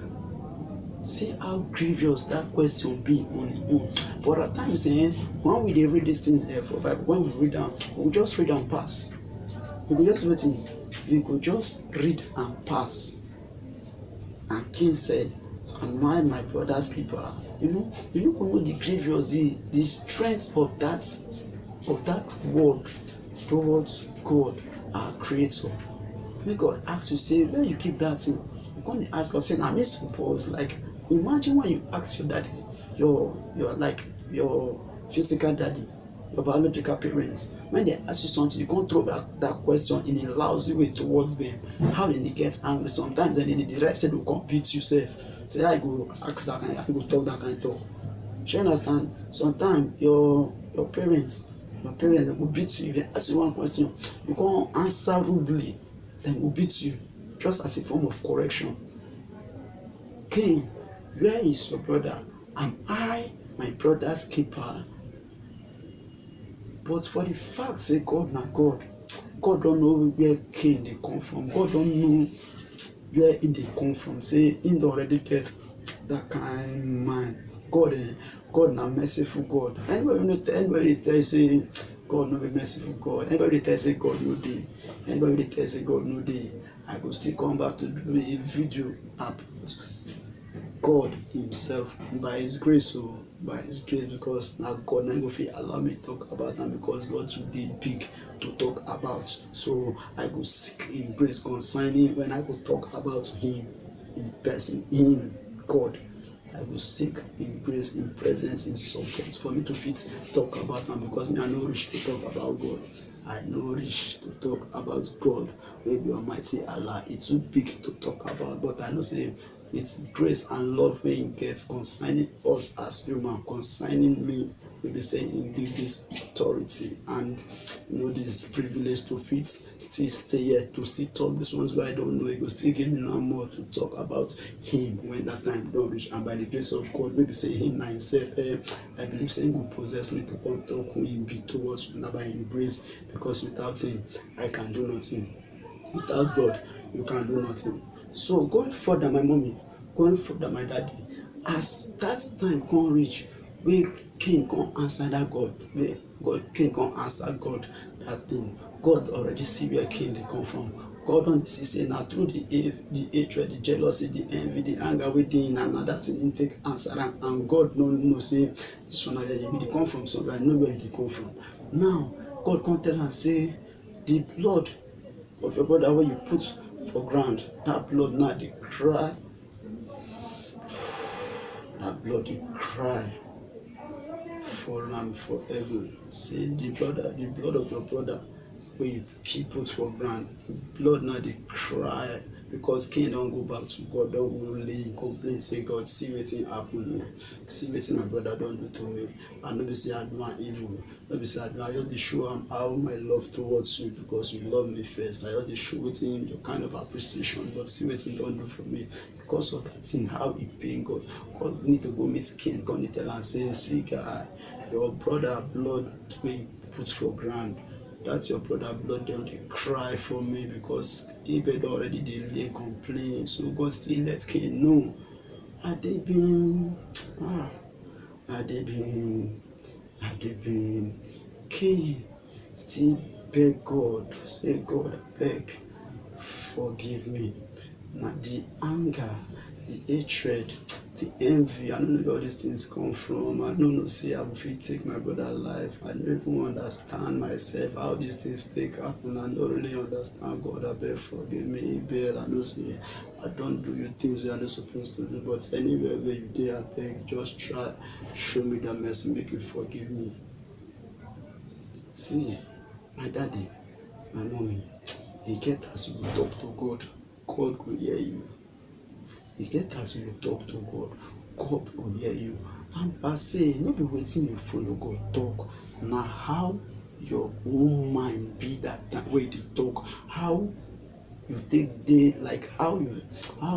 that question be on its own. But at times, when we dey read this thing for Bible, when we read am, we just read and pass. We go just read and pass. And Cain said, am I my brother's keeper? You no go know the grievous, the strength of that word towards God, our creator. When God asks you, say, where you keep that thing? You come ask God, say, now me suppose, like, imagine when you ask your daddy, your physical daddy, your biological parents, when they ask you something, you can't throw back that question in a lousy way towards them. How they get angry sometimes, and in the direct say they will come beat you self. Say, I go ask that kind, I go talk that kind of talk. You understand? Sometimes your parents they will beat you. If they ask you one question, you can't answer rudely, they will beat you, just as a form of correction. Cain, where is your brother? Am I my brother's keeper? But for the fact say God na God don't know where Cain dey come from. God don't know where he dey come from. Say he don already get that kind mind. God na merciful God. Anybody tell you say God no be merciful God, anybody tell you say God no dey, anybody tell you say God no dey, I go still come back to do a video about God himself by his grace, because now God na go fit allow me talk about am, because God too dey big to talk about. So I go seek in grace concerning when I go talk about him in person, him God. I will seek in grace, in presence, in support for me to fit talk about am, because me I no reach to talk about God. I no reach to talk about God. Maybe Almighty Allah, it's too big to talk about, but I know say it's grace and love wey he gets concerning us as human, concerning me. We be saying him give this authority and this privilege to fit still stay here, to still talk these ones where I don't know. He go still give me now more to talk about him when that time don't reach. And by the grace of God, maybe say him now himself, I believe say him will possess me to come talk who he be towards me by him grace, because without him I can do nothing. Without God, you can do nothing. So going further, my mommy, going further, my daddy, as that time come reach, where Cain come answer that God, Cain come answer God that thing. God already see where Cain dey come from. God don see say na through the hatred, the jealousy, the envy, the anger wey dey in another thing him take answer am, and God no know say this one dey come from somewhere. I know where e dey come from. Now God come tell am say, the blood of your brother wey you put for ground, that blood now dey cry, that blood dey cry for am for heaven. Say the blood of your brother wey you keep put for ground, blood now dey cry, because Cain don't go back to God, don't lay complain, say God, see wetin happen o, see wetin my brother don't do to me. And no be say I do am evil, no be say I just dey show am how my love towards you because you love me first. I just dey show wetin your kind of appreciation, but see wetin don't do for me. Because of that thing, how it pain God. God need to go meet Cain, God need tell am say, see guy, your brother blood wey you put for ground, that's your brother blood dem dey cry for me because Abel don already dey lay complain. So God still let Cain know. Adebin, Adebin, Cain still beg God, say God abeg forgive me. Na the anger, the hatred, the envy, I don't know where all these things come from. I don't know, say I go fit take my brother life. I don't even understand myself how these things take happen. I don't really understand. God abeg forgive me. Abel, I know say I don't do you things wey I not supposed to do, but anywhere where you dey, abeg just try show me that mercy, make you forgive me. See, my daddy, my mommy, e get as you talk to God, God go hear you. E get as you talk to God, God go hear you. And per se, no be wetin you follow God talk, na how your own mind be that time wey you dey talk, how you take dey, like how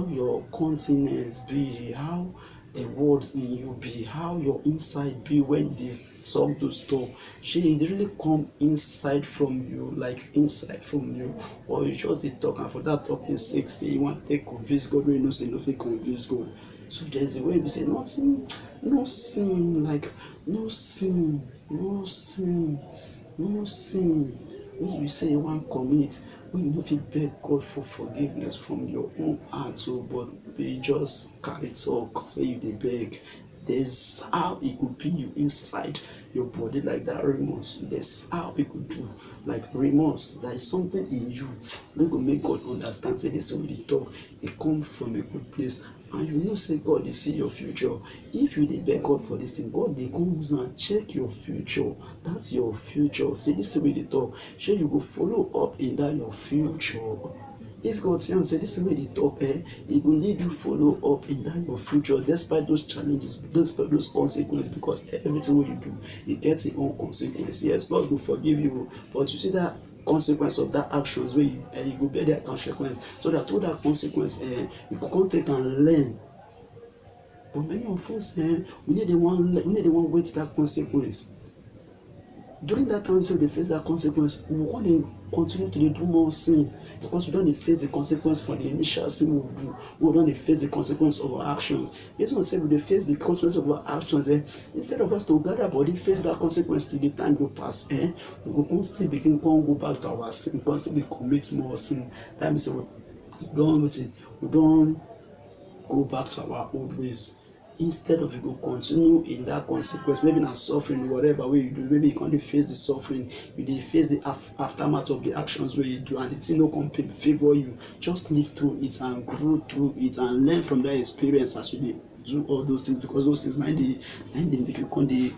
your countenance be, how the words in you be, how your inside be when you dey talk those talk. Shey e really come inside from you, like inside from you, or you just dey talk and for that talking sake say you wan take convince God wey you know say you no fit convince God. So there's a way be say nothing, no sin, like no sin, no sin, no sin wey you say you wan commit, wey you no fit beg God for forgiveness from your own heart. So but you just carry talk say you dey beg. There's how it could be you inside your body, like that remorse. There's how it could do, like remorse. There is something in you that will make God understand. Say this way they talk, it comes from a good place. And you know, say God, they see your future. If you dey beg God for this thing, God they comes and check your future. That's your future. Say this way they talk, sure you go follow up in that your future. If God say this way they talk, it will lead you follow up in that your future, despite those challenges, despite those consequences, because everything what you do, it gets its own consequence. Yes, God will forgive you, but you see that consequence of that actions where you go bear that consequence, so that through that consequence, you can take and learn. But many of us, we need the one wait that consequence. During that time, so they face that consequence, we want to continue to do more sin because we don't face the consequence for the initial sin we do. We don't face the consequence of our actions. Yes, we say we face the consequence of our actions. Instead of us to gather body, face that consequence till the time go pass. We go still begin go back to our sin, constantly commit more sin. That means we don't go back to our old ways. Instead of you go continue in that consequence, maybe not suffering, whatever way you do, maybe you can't face the suffering, you dey face the aftermath of the actions where you do, and the thing no come favor you. Just live through it and grow through it and learn from that experience as you do all those things, because those things mind they make you come dey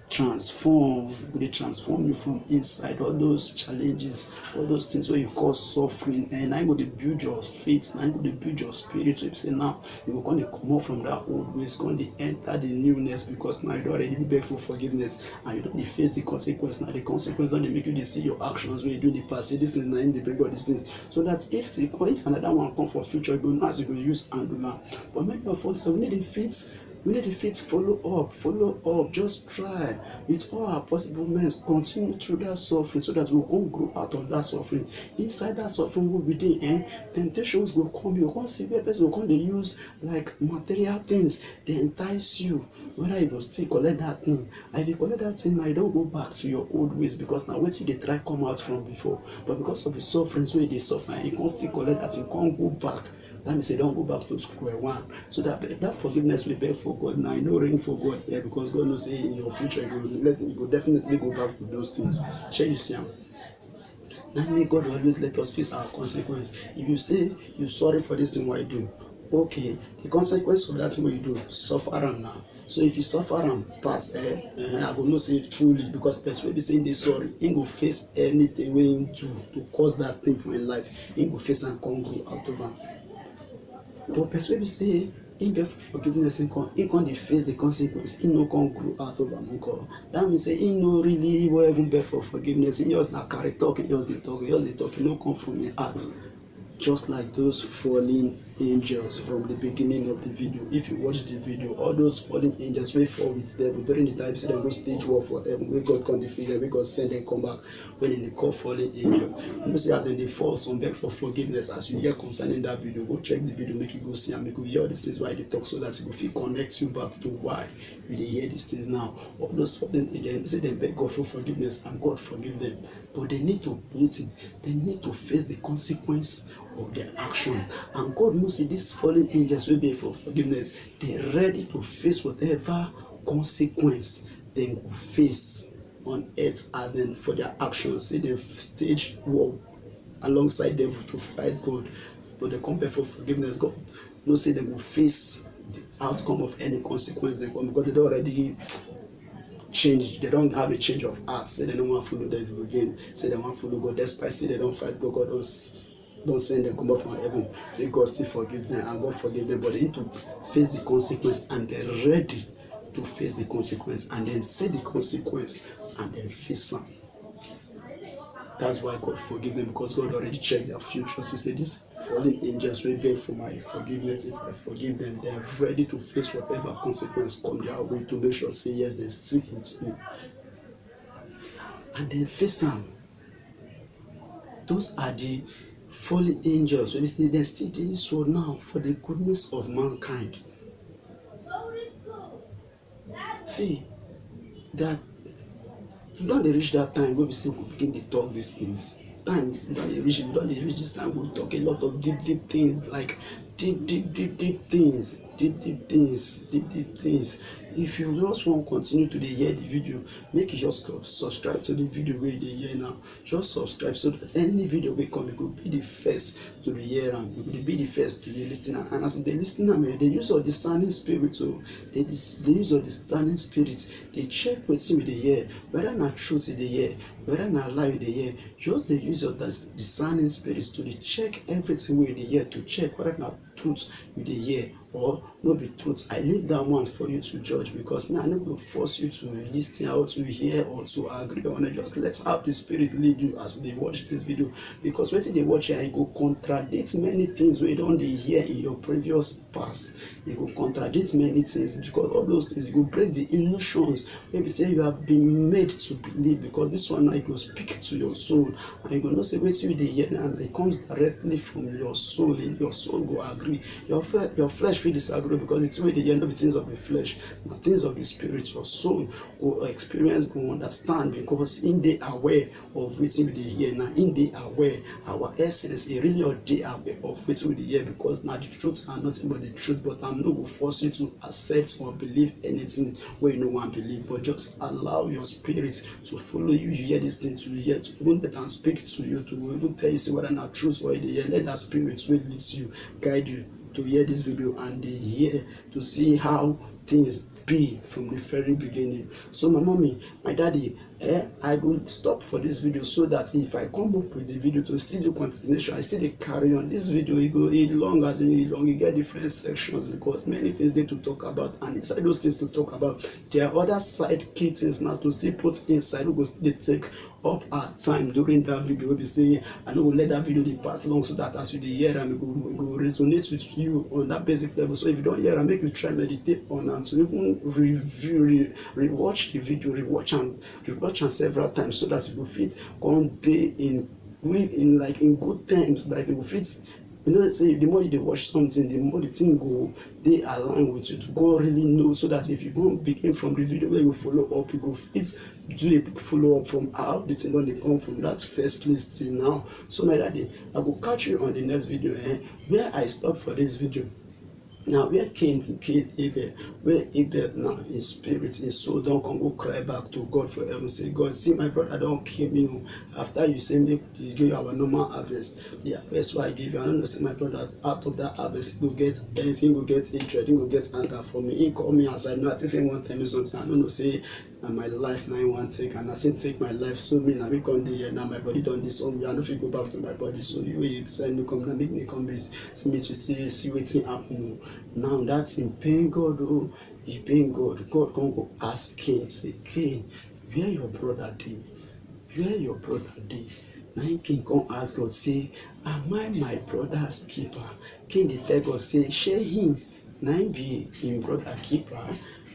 transform, they transform you from inside. All those challenges, all those things where you cause suffering, and I'm going to build your faith, and I'm going to build your spirit. So you say now you are going to come out from that old ways, going to enter the newness, because now you don't already beg for forgiveness and you don't face the consequence. Now the consequence don't make you see your actions when you do in the past. Say this thing now in the bring all these things, so that if another one come for future, you go know as you go use and do now. But many of us we need the faith. We need to follow up, just try with all our possible means, continue through that suffering, so that we won't grow out of that suffering. Inside that suffering will be there, temptations will come, you can't see where person will come, they use like material things, they entice you, whether you go still collect that thing. And if you collect that thing now, you don't go back to your old ways, because now what you they try come out from before, but because of the sufferings where they suffer, you can't still collect that thing, can't go back. That means they don't go back to square one. So that forgiveness we beg for God now, you know, ring for God here, because God knows say in your future you will definitely go back to those things. Shall you see? Now may God always let us face our consequence. If you say you're sorry for this thing what you do, okay, the consequence of that thing what you do, suffer them now. So if you suffer and pass, I go know say truly, because person wey be saying dey sorry, him go face anything wey him do to cause that thing for him life, him go face and come grow out of am. But person wey be say him get forgiveness, him come dey face the consequence, him no come grow out of am nko. That mean say him no really even beg for forgiveness, him just na carry talk, him just dey talk, e no come from him heart. Just like those fallen angels from the beginning of the video. If you watch the video, all those fallen angels wey fall with devil during the time say dem go stage war for heaven, wey God come defeat them, wey God send them come back, when dem dey call fallen angels. You know say as dem dey fall, some beg for forgiveness. As you hear concerning that video, go check the video, make you go see am, make you hear all these things why they talk, so that e go fit connect you back to why you dey hear these things now. All those fallen angels say dem beg God for forgiveness and God forgive them, but they need to put it, they need to face the consequence of their actions. And God knows say these fallen angels will be for forgiveness, they're ready to face whatever consequence they will face on earth as them for their actions. Say they stage war alongside devil to fight God, but they come back for forgiveness. God knows say they will face the outcome of any consequence they come, because they don't already change, they don't have a change of heart. Say they don't want to follow devil again, say they want to follow God, despite say they don't fight God, God don't send them come up from heaven, may God still forgive them and God forgive them. But they need to face the consequence, and they're ready to face the consequence, and then see the consequence and then face them. That's why God forgive them, because God already checked their futures. He said these fallen angels will beg for my forgiveness. If I forgive them, they're ready to face whatever consequence come their way, to make sure say yes, they stick with me and then face them. Those are the fallen angels. When they still doing so now for the goodness of mankind. See that you don't reach that time where we say we begin to talk these things. Time you don't reach this time we'll talk a lot of deep things, like deep things. If you just want to continue to hear the video, make you just subscribe to the video where you hear now. Just subscribe so that any video will come, you will be the first to hear and you will be the first to listen. And as they listen, they use of discerning spirit, so they use of discerning spirit. They check what with the hear, whether not truth they hear, whether not lie they hear. Just the use of discerning spirits to check everything where they hear, to check whether not truth you dey hear or no be truth. I leave that one for you to judge, because me I no go force you to listen or to hear or to agree on it. Just let how the spirit lead you as they watch this video, because wetin they watch here, e go contradict many things wey don dey hear in your previous past. E go contradict many things, because all those things e go break the illusions wey be say you have been made to believe. Because this one now e go speak to your soul, and you go know say wetin you dey hear now, and it comes directly from your soul, and your soul go agree. Your flesh fit disagree, because it's wey dey hear no be things of the flesh, na things of the spirit. Your soul go experience, go understand, because in dey aware of wetin we dey hear now. In dey aware, our essence e really dey aware of wetin we dey hear, because na the truth and nothing but the truth. But I'm no go force you to accept or believe anything wey you no wan believe, but just allow your spirit to follow you. You hear this thing to hear, to even let am speak to you, to even tell you say whether na truth or you dey hear. Let that spirit wey leads you guide you to hear this video and they hear to see how things be from the very beginning. So my mommy, my daddy, I will stop for this video, so that if I come up with the video to still do continuation, I still carry on. This video it go long, as in long, you get different sections, because many things need to talk about, and inside those things to talk about, there are other side key things now to still put inside. We go still take up our time during that video. We say I know we'll let that video pass long, so that as you hear and it go resonate with you on that basic level. So if you don't hear and make you try meditate on and to even review, rewatch the video, rewatch and several times, so that you will fit come day in good terms, like you will fit. You know, say the more you watch something, the more the thing go they align with you, to go really know, so that if you go begin from the video where you follow up, you go fit do a follow up from how the thing when they come from that first place till now. So my daddy, I will catch you on the next video, where I stop for this video. Now where Cain bin kill Abel, where Abel now in spirit, in soul, don't come go cry back to God for heaven, say, God, see my brother don't kill me. After you say make you give our normal harvest, the harvest why I give you, I don't know, say my brother out of that harvest, he go get anything, go get hatred, he go get anger for me. He call me aside, now I say one time something, I don't know, say na my life na him wan take, and as him take my life, so me na me come dey here now, my body don dey somewhere, I no fit go back to my body, so you wey send me come, na make me come see me to see wetin happen. Now that thing pain God, oh, e pain God. God come go ask Cain, say, Cain, where your brother dey? Where your brother dey? Na him Cain come ask God, say, am I my brother's keeper? Cain dey tell God, say, shey him na him be him brother keeper?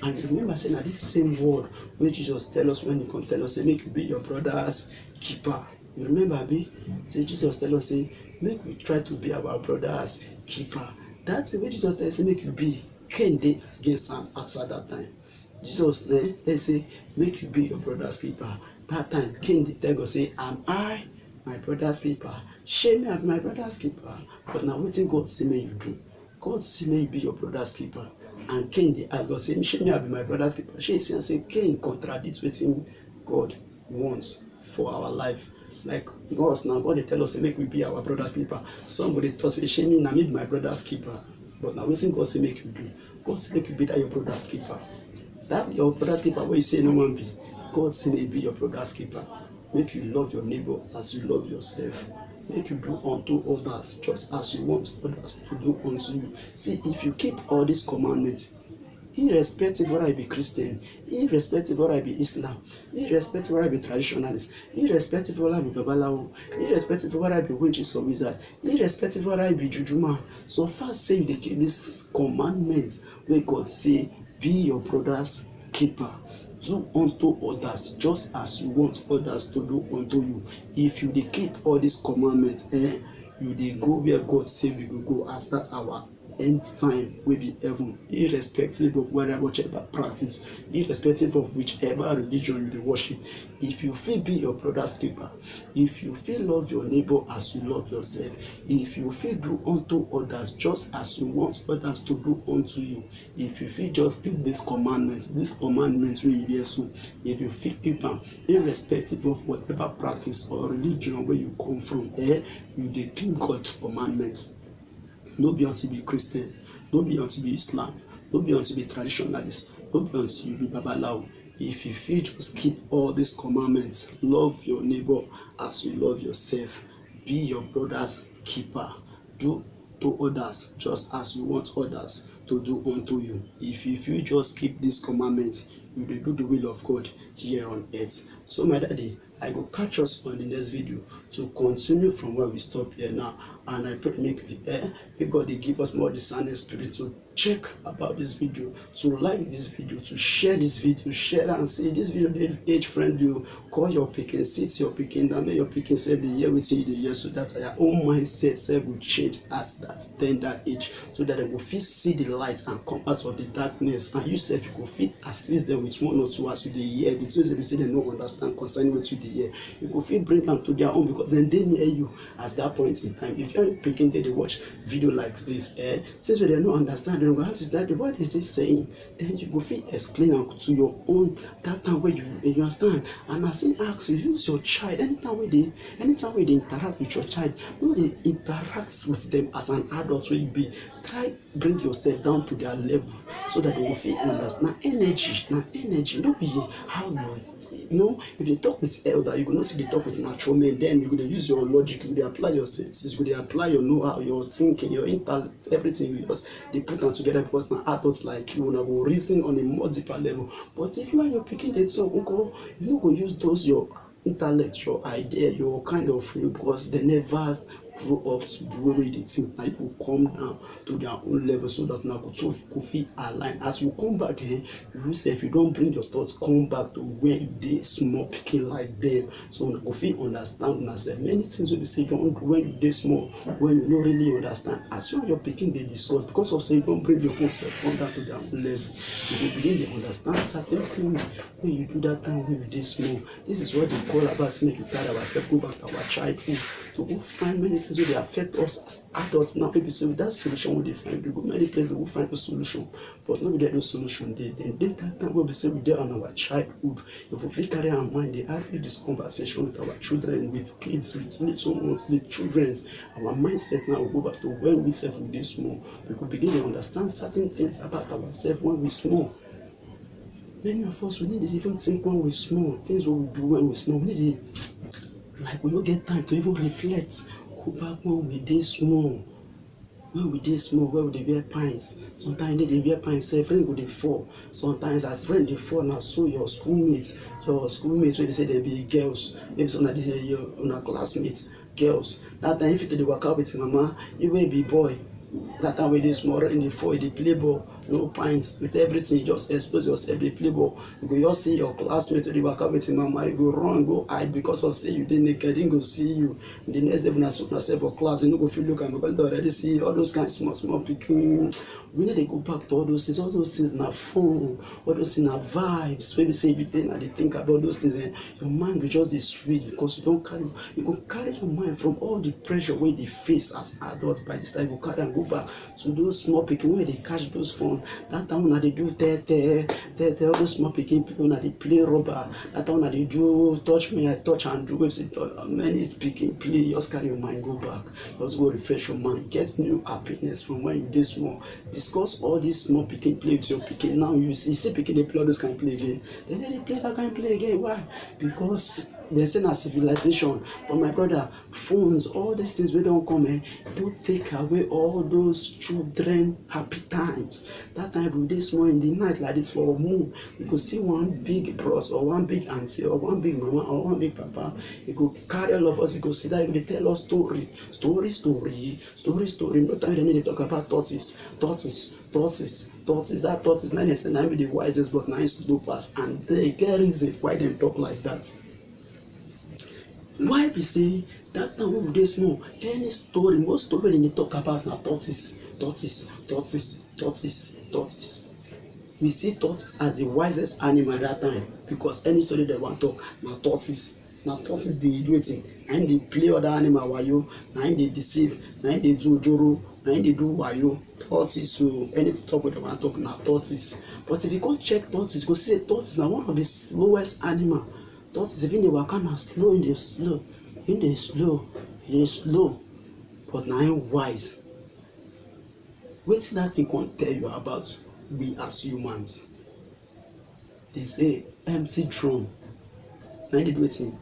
And remember, say na this same word wey Jesus tell us when he come tell us, say, make you be your brother's keeper. You remember, abi? Say Jesus tell us, say, make we try to be our brother's keeper. That's the way Jesus tell us, say, make you be. Cain dey against am outside that time. Jesus they say, make you be your brother's keeper. That time, Cain dey tell God, say, am I my brother's keeper? Shey me I be my brother's keeper. But now wetin God say make you do? God say make you be your brother's keeper. And Cain dey ask God, say, shey me I be my brother's keeper? Shey you see am, say Cain contradict wetin God wants for our life. Like us now, God dey tell us, say, make we be our brother's keeper. Somebody talk, say, shey me na me be my brother's keeper. But now wetin God say make you do? God say make you be that your brother's keeper. That your brother's keeper wey you say no one be, God say make you be your brother's keeper. Make you love your neighbor as you love yourself. Make you do unto others just as you want others to do unto you. See, if you keep all these commandments, irrespective whether I be Christian, irrespective whether I be Islam, irrespective whether I be traditionalist, irrespective whether I be Babalawo, irrespective whether I be witches or wizard, irrespective whether I be Jujuma, so far say you dey keep these commandments wey God say, be your brother's keeper. Do unto others just as you want others to do unto you. If you dey keep all these commandments, you dey go where God say we go go at that hour. End time will be heaven, irrespective of whichever practice, irrespective of whichever religion you dey worship. If you feel be your brother's keeper, if you feel love your neighbor as you love yourself, if you feel do unto others just as you want others to do unto you, if you feel just keep these commandments wey you hear so, if you feel keep them, irrespective of whatever practice or religion where you come from, you dey keep God's commandments. No be until you be Christian, no be until you be Islam, no be until you be traditionalist, no be until you be Babalawo. If you feel just keep all these commandments, love your neighbor as you love yourself, be your brother's keeper, do to others just as you want others to do unto you. If you feel just keep these commandments, you dey do the will of God here on earth. So my daddy, I go catch us on the next video to continue from where we stop here now. And I pray make God dey give us more discerning spirit to check about this video, to like this video, to share this video, share and say this video dey age friendly. Call your pikin, sit your pikin down, make your pikin say the year wetin you dey hear, so that your own mindset self will change at that tender age, so that they go fit see the light and come out of the darkness, and you self you go fit assist them with one or two as you dey hear the things they say they no understand concerning what you dey hear. You go fit bring them to their own, because then they near you at that point in time. If you're picking they watch video like this, since they don't understand, they go ask is that what is this saying? Then you go fit explain to your own that time where you understand. And as they ask you, use your child anytime where they interact with your child, no they interact with them as an adult where you be. Try bring yourself down to their level so that they will feel understand. Energy, don't be how you know, if you talk with elder, you go not see the talk with natural men, then you go use your logic, you go apply your senses, you go apply your know-how, your thinking, your intellect, everything you just they put them together, because now adults like you will go reason on a more deeper level. But if you are your picking that so you know go use those your intellect, your idea, your kind of because they never grow up to the way they think. Now you will come down to their own level, so that now go feel aligned. As you come back here, you say if you don't bring your thoughts, come back to where you did small picking like them. So now go feel understand yourself. Many things will be say don't when you did small, when you don't really understand. As you and your picking they discuss, because of say you don't bring your own self come down to their own level, you will begin to understand certain things when you do that time when you did small. This is what they call about make you tell ourselves, go back to our childhood, to go find many things wey dey affect us as adults now, maybe say that solution wey dey find, we go many places we go find the solution, but no be there those solution dey. Then dey that time wey be say we dey on our childhood, if we fit carry our mind dey having this conversation with our children, with kids, with little ones, with children, our mindset now will go back to when we sef we dey small. We could begin to understand certain things about ourselves when we small. Many of us, we need to even think when we small, things what we do when we small. We need to, like, we don't get time to even reflect. Go back when we dey small. When we dey small, where we dey wear pints. Sometimes they wear pints, rain go dey fall. Sometimes as rain dey fall, now so your schoolmates wey dey say they be girls, maybe some of your classmates, girls. That time if you dey waka with your mama, you will be boy. That time when dey small, rain dey fall, dey play ball, no pints, with everything, you just expose yourself, dey play ball. You go just see your classmates wey dey waka with your mama, you go run, go hide because of say you dey naked, him go see you. The next day when I saw myself for class, you no go feel look am because they already see all those kind small pikin. We need to go back to all those things. All those things na fun, all those things na vibes. When we say everything and they think about those things, and your mind will just be sweet because you go carry your mind from all the pressure wey dey face as adults. By this time you go carry and go back to those small pikin wey dey catch those fun. That time when they do all those small pikin people when they play rubber. That time when they do touch me, I touch and do many pikin play. Just carry your mind, go back. Just go refresh your mind. Get new happiness from when you dey small. Discuss all these small pikin play with your pikin. Now you see pikin dey play all those kind play again. Then they play that kind play again. Why? Because they say na civilization. But my brother, phones, all these things wey don come, don't take away all those children happy times. That time we dey small in the night like this for moon, you go see one big bros or one big auntie or one big mama or one big papa. You go carry all of us, you go sit down, you go tell us story. No time they need to talk about tortoise. That tortoise, na say na be the wisest, but na him slow pass, and they get reason why they talk like that. Why be say that time when we dey small, any story, most story they talk about na tortoise. We see tortoise as the wisest animal that time because any story they want talk na tortoise. Na tortoise dey do wetin, na him dey play other animal wayo, na him dey deceive, na him dey do ojoro, na him dey do wayo. Tortoise, so any talk wey they want talk na tortoise. But if you go check tortoise, you go see say tortoise na one of the slowest animal. Tortoise, if him dey waka na slow, him dey slow, but na him wise. Wetin that thing can tell you about we as humans? They say empty drum, na him dey do wetin,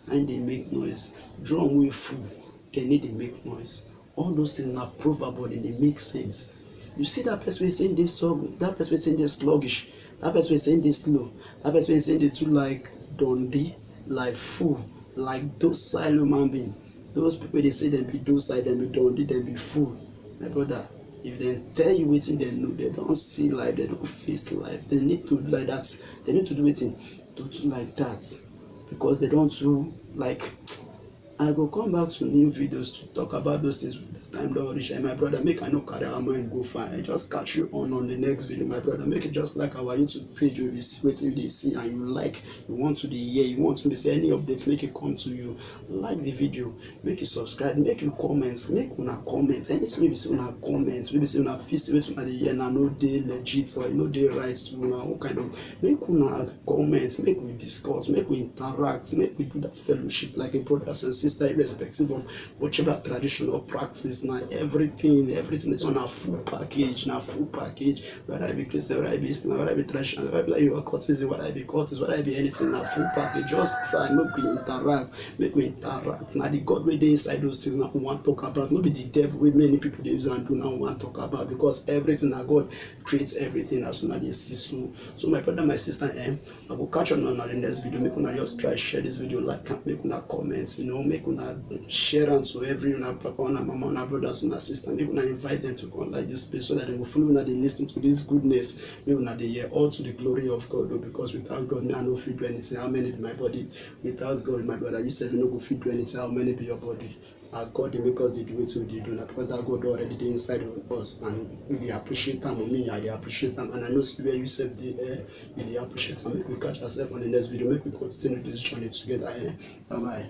na him dey make noise. Drum wey full, they need to make noise. All those things na provable, they make sense. You see that person wey saying this song, that person wey saying this sluggish, that person wey saying this slow, that person wey saying they too like dundee, like fool, like docile human being. Those people they say they be docile, they be dundee, they be fool. My brother, if they tell you wetin they know, they don't see life, they don't face life. They need to like that. They need to do wetin, to do like that, because they don't do like. I go come back to new videos to talk about those things when the time don't reach. And my brother, make I no carry our mind go far. I just catch you on the next video, my brother. Make it just like our YouTube page where you see what you see and you like, you want to hear, you want to see any updates, make it come to you. Like the video, make you subscribe, make you comments, make una comment. Anything maybe say una comments, maybe say una feel say wetin una dey hear na no dey legit or no dey right to una, what kind of, make una comments, make we discuss, make we interact, make we do that fellowship like a brothers and sisters. Irrespective of whichever tradition or practice, now everything is on a full package. Whether I be Christian, whether I be Islam, whether I be traditional, whether I be like you are cultism, whether I be cultist, whether I be anything, a full package. Just try, make we interact. Now the God wey dey inside those things now we want to talk about. Not be the devil wey many people they use and do now we want to talk about, because everything that God creates everything as soon as they see. So my brother, my sister, I will catch on the next video. Make una just try share this video, like, make una comments, make una share and to every una papa, una mama, una brothers, una sister. Make una invite them to come like this place so that they will follow una, they listen to this goodness. Make una they hear all to the glory of God. Because without God, me I no fit do anything. How many be my body? Without God, my brother, you said you no go fit do anything. How many be your body? God they make us they do it so they do not, because that God already dey inside of us, and we appreciate them. Me, I appreciate them, and I know where you said they appreciate them. Make we catch ourselves on the next video. Make we continue this journey together. Bye bye.